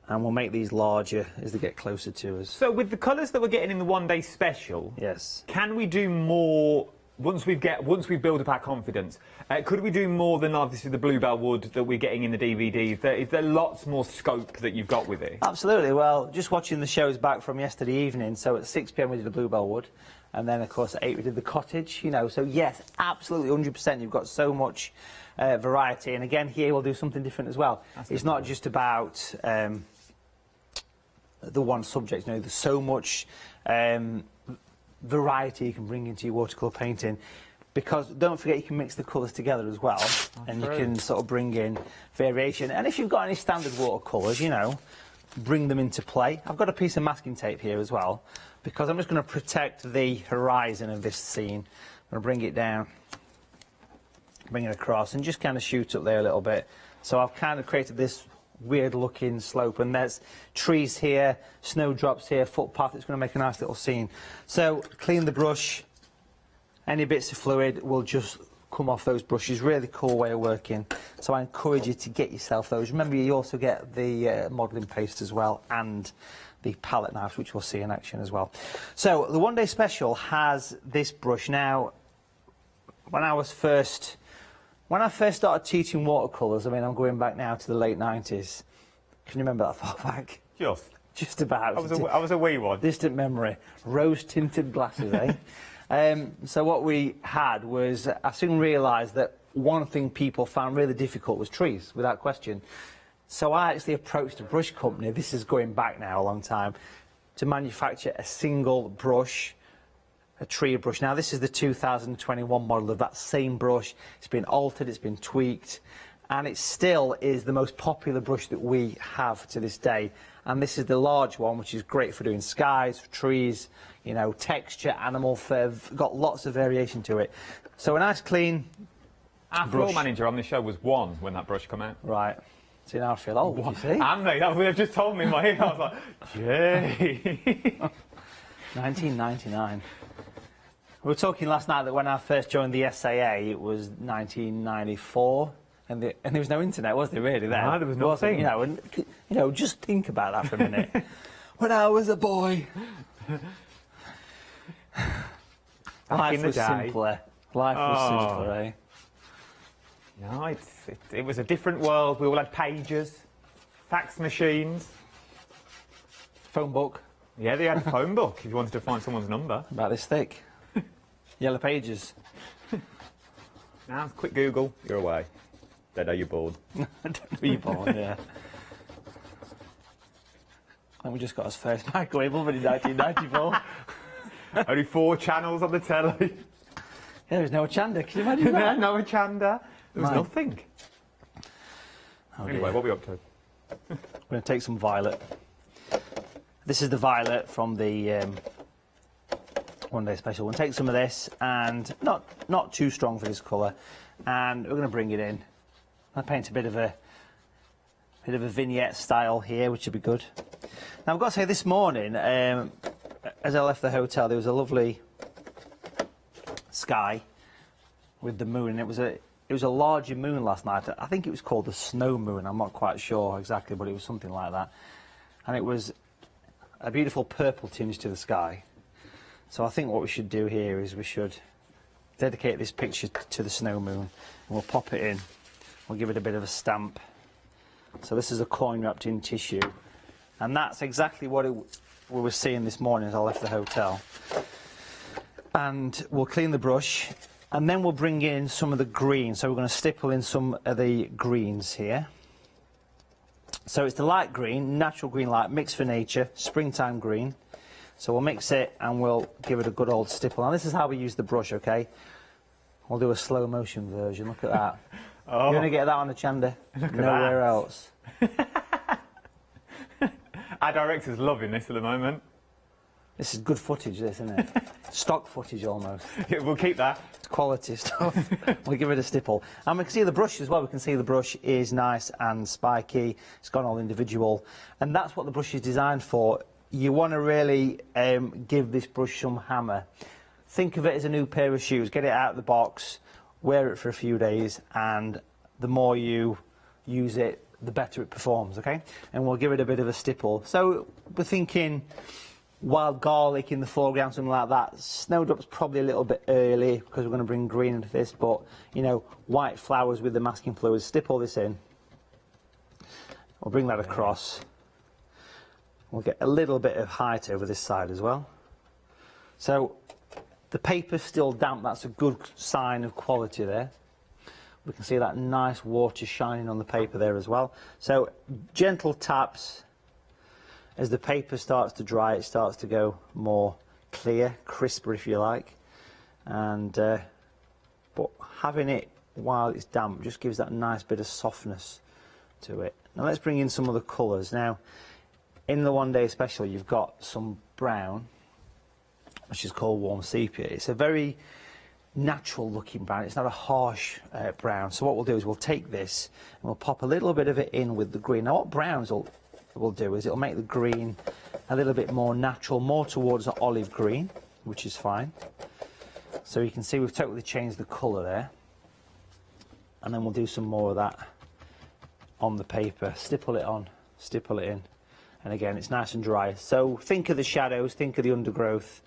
And we'll make these larger as they get closer to us. So with the colours that we're getting in the one day special, yes, can we do more once we build up our confidence? Could we do more than obviously the bluebell wood that we're getting in the DVD? Is there lots more scope that you've got with it? Absolutely. Well, just watching the shows back from yesterday evening, so at 6 PM we did the bluebell wood, and then of course at 8 we did the cottage, you know, so yes, absolutely 100%. You've got so much variety, and again here we'll do something different as well. It's not just about the one subject, you know, there's so much variety you can bring into your watercolour painting, because don't forget you can mix the colours together as well, and you can sort of bring in variation. And if you've got any standard watercolours, you know, bring them into play. I've got a piece of masking tape here as well, because I'm just going to protect the horizon of this scene. I'm going to bring it down, bring it across, and just kind of shoot up there a little bit. So I've kind of created this weird looking slope, and there's trees here, snowdrops here, footpath. It's going to make a nice little scene. So clean the brush, any bits of fluid will just come off those brushes. Really cool way of working. So I encourage you to get yourself those. Remember, you also get the modelling paste as well, and the palette knives, which we'll see in action as well. So the one day special has this brush. Now, when I first started teaching watercolours, I mean, I'm going back now to the late 90s. Can you remember that far back? Just about. I was a wee one. Distant memory. Rose-tinted glasses, eh? So what we had was, I soon realised that one thing people found really difficult was trees, without question. So I actually approached a brush company, this is going back now a long time, to manufacture a single brush, a tree brush. Now this is the 2021 model of that same brush. It's been altered, it's been tweaked, and it still is the most popular brush that we have to this day. And this is the large one, which is great for doing skies, for trees, you know, texture, animal fur, got lots of variation to it. So a nice clean Our floor manager on the show was 1 when that brush came out. Right. See, now I feel old, you see? And they've just told me in my ear. I was like, yay. 1999. We were talking last night that when I first joined the SAA, it was 1994, and there was no internet, was there really? Then? No, there was nothing. Just think about that for a minute. When I was a boy. Life was simpler. Life was simpler, eh? No, it was a different world. We all had pagers, fax machines. Phone book. Yeah, they had a phone book if you wanted to find someone's number. About this thick. Yellow pages. Now, quick Google, you're away. Don't know you're bored. I don't know you're bored, yeah. And we just got his first microwave oven in 1994. Only 4 channels on the telly. Yeah, there was no Hochanda, can you imagine that? No Hochanda. There was nothing. Anyway, what are we up to? We're going to take some violet. This is the violet from the One Day Special. We'll take some of this, and not too strong for this colour, and we're going to bring it in. I'll paint a bit of a vignette style here, which would be good. Now I've got to say, this morning, as I left the hotel, there was a lovely sky with the moon. It was a larger moon last night. I think it was called the snow moon. I'm not quite sure exactly, but it was something like that. And it was a beautiful purple tinge to the sky. So I think what we should do here is we should dedicate this picture to the snow moon, and we'll pop it in. We'll give it a bit of a stamp. So this is a coin wrapped in tissue, and that's exactly what we were seeing this morning as I left the hotel. And we'll clean the brush, and then we'll bring in some of the green. So we're going to stipple in some of the greens here. So it's the light green, natural green light, mixed for nature, springtime green. So we'll mix it and we'll give it a good old stipple. Now this is how we use the brush, okay? We'll do a slow motion version, look at that. Oh. You're going to get that on the Hochanda, nowhere else. Our director's loving this at the moment. This is good footage, this, isn't it? Stock footage, almost. Yeah, we'll keep that. It's quality stuff. We'll give it a stipple. And we can see the brush as well. We can see the brush is nice and spiky. It's gone all individual. And that's what the brush is designed for. You want to really give this brush some hammer. Think of it as a new pair of shoes. Get it out of the box, wear it for a few days, and the more you use it, the better it performs, okay? And we'll give it a bit of a stipple. So we're thinking wild garlic in the foreground, something like that. Snowdrop's probably a little bit early because we're going to bring green into this, but, you know, white flowers with the masking fluid. Stipple this in. We'll bring that across. We'll get a little bit of height over this side as well. So the paper's still damp. That's a good sign of quality there. We can see that nice water shining on the paper there as well. So gentle taps. As the paper starts to dry, it starts to go more clear, crisper if you like. And but having it while it's damp just gives that nice bit of softness to it. Now let's bring in some of the colours. Now in the One Day Special you've got some brown, which is called warm sepia. It's a very natural looking brown. It's not a harsh brown. So what we'll do is we'll take this and we'll pop a little bit of it in with the green. Now what browns will do is it'll make the green a little bit more natural, more towards the olive green, which is fine. So you can see we've totally changed the colour there. And then we'll do some more of that on the paper. Stipple it on, stipple it in. And again, it's nice and dry. So think of the shadows, think of the undergrowth,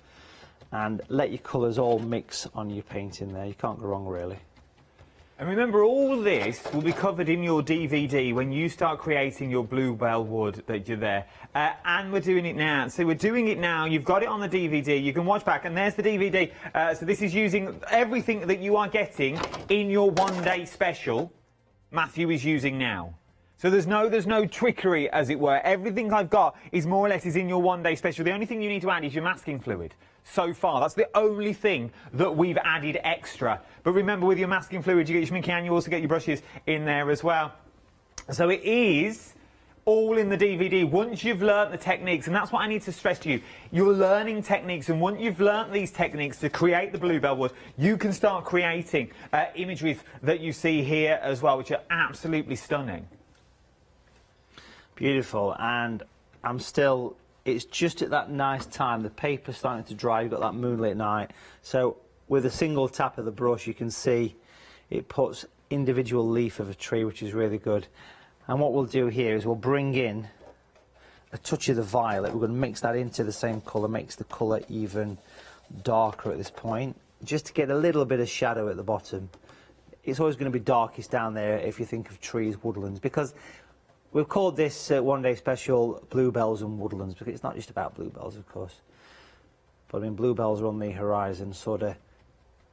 and let your colours all mix on your painting there. You can't go wrong, really. And remember, all of this will be covered in your DVD when you start creating your bluebell wood that you're there. And we're doing it now. So we're doing it now. You've got it on the DVD. You can watch back, and there's the DVD. So this is using everything that you are getting in your One Day Special. Matthew is using now. So there's no trickery, as it were. Everything I've got is more or less in your One Day Special. The only thing you need to add is your masking fluid. So far, that's the only thing that we've added extra. But remember, with your masking fluid, you get your schminky and you also get your brushes in there as well. So it is all in the DVD. Once you've learnt the techniques, and that's what I need to stress to you, you're learning techniques, and once you've learnt these techniques to create the bluebell wood, you can start creating imageries that you see here as well, which are absolutely stunning. Beautiful, and it's just at that nice time, the paper's starting to dry, you've got that moonlit night, so with a single tap of the brush you can see it puts individual leaf of a tree, which is really good. And what we'll do here is we'll bring in a touch of the violet. We're going to mix that into the same colour, makes the colour even darker at this point, just to get a little bit of shadow at the bottom. It's always going to be darkest down there if you think of trees, woodlands, because we've called this one-day special Bluebells and Woodlands, because it's not just about bluebells, of course. But I mean, bluebells are on the horizon, sort of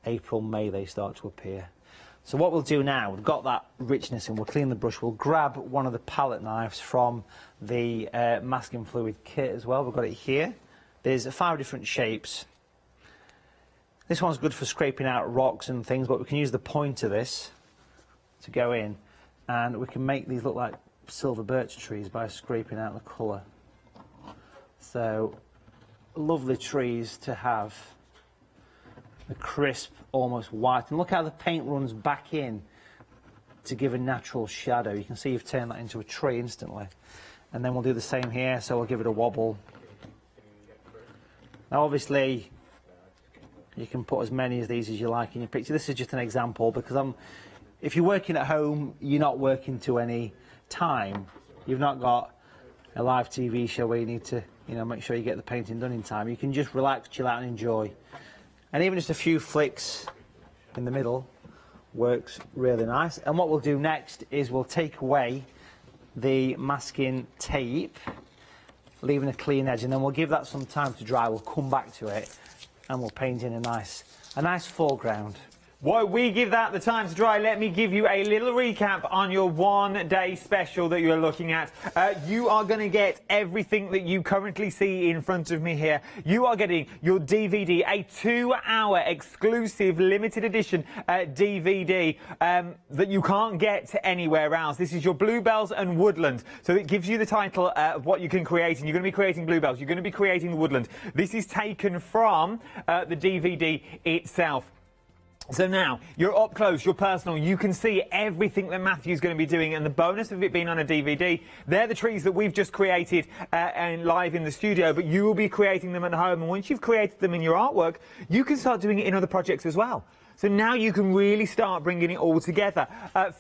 April, May they start to appear. So what we'll do now, we've got that richness and we'll clean the brush, we'll grab one of the palette knives from the masking fluid kit as well. We've got it here. There's 5 different shapes. This one's good for scraping out rocks and things, but we can use the point of this to go in, and we can make these look like silver birch trees by scraping out the colour. So lovely trees to have. A crisp, almost white, and look how the paint runs back in to give a natural shadow. You can see you've turned that into a tree instantly. And then we'll do the same here, so we'll give it a wobble. Now obviously you can put as many of these as you like in your picture. This is just an example, because if you're working at home, you're not working to any time. You've not got a live TV show where you need to, make sure you get the painting done in time. You can just relax, chill out and enjoy. And even just a few flicks in the middle works really nice. And what we'll do next is we'll take away the masking tape, leaving a clean edge, and then we'll give that some time to dry. We'll come back to it and we'll paint in a nice foreground. While we give that the time to dry, let me give you a little recap on your one-day special that you're looking at. You are going to get everything that you currently see in front of me here. You are getting your DVD, a 2-hour exclusive limited edition DVD that you can't get anywhere else. This is your Bluebells and Woodland. So it gives you the title of what you can create, and you're going to be creating bluebells. You're going to be creating the woodland. This is taken from the DVD itself. So now, you're up close, you're personal, you can see everything that Matthew's going to be doing, and the bonus of it being on a DVD, they're the trees that we've just created and live in the studio, but you will be creating them at home, and once you've created them in your artwork, you can start doing it in other projects as well. So now you can really start bringing it all together.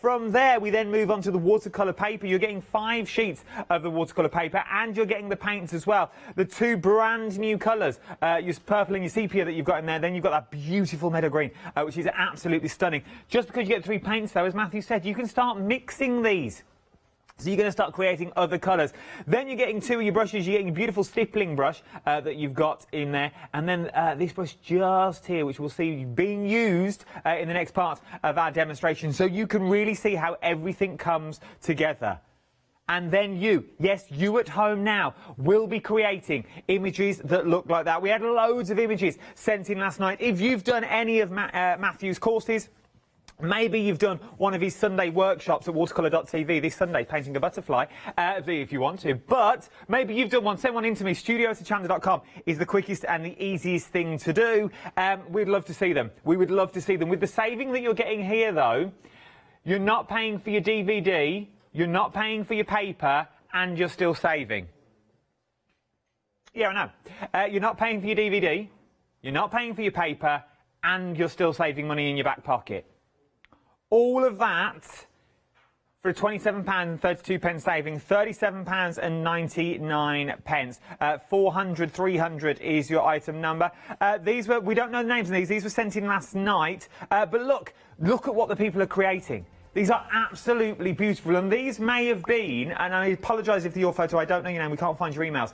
From there, we then move on to the watercolour paper. You're getting 5 sheets of the watercolour paper, and you're getting the paints as well. The 2 brand new colours, your purple and your sepia that you've got in there. Then you've got that beautiful meadow green, which is absolutely stunning. Just because you get 3 paints, though, as Matthew said, you can start mixing these. So you're going to start creating other colours. Then you're getting 2 of your brushes. You're getting a beautiful stippling brush that you've got in there. And then this brush just here, which we'll see being used in the next part of our demonstration. So you can really see how everything comes together. And then you, yes, you at home now, will be creating images that look like that. We had loads of images sent in last night. If you've done any of Matthew's courses, maybe you've done one of his Sunday workshops at watercolour.tv this Sunday, painting a butterfly, if you want to. But maybe you've done one. Send one in to me. studio@hochanda.com is the quickest and the easiest thing to do. We'd love to see them. We would love to see them. With the saving that you're getting here, though, you're not paying for your DVD, you're not paying for your paper, and you're still saving. Yeah, I know. You're not paying for your DVD, you're not paying for your paper, and you're still saving money in your back pocket. All of that for £27.32 saving, £37.99. 400, 300 is your item number. We don't know the names of these were sent in last night. But look at what the people are creating. These are absolutely beautiful, and these may have been, and I apologise if your photo, I don't know your name, we can't find your emails.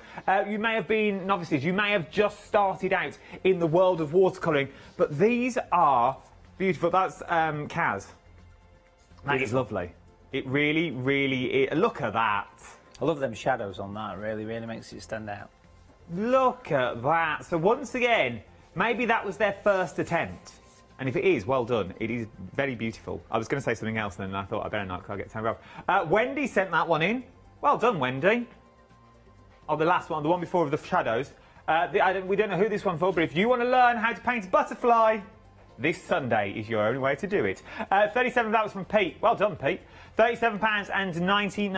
You may have been novices, you may have just started out in the world of watercolouring, but these are beautiful. That's Kaz. That is lovely. It really, really is. Look at that. I love them shadows on that, really makes it stand out. Look at that. So once again, maybe that was their first attempt. And if it is, well done. It is very beautiful. I was going to say something else then, and I thought I better not because I'll get turned off. Wendy sent that one in. Well done, Wendy. Oh, the last one, the one before of the shadows. We don't know who this one's for, but if you want to learn how to paint a butterfly, this Sunday is your only way to do it. 37, that was from Pete. Well done, Pete. £37.99.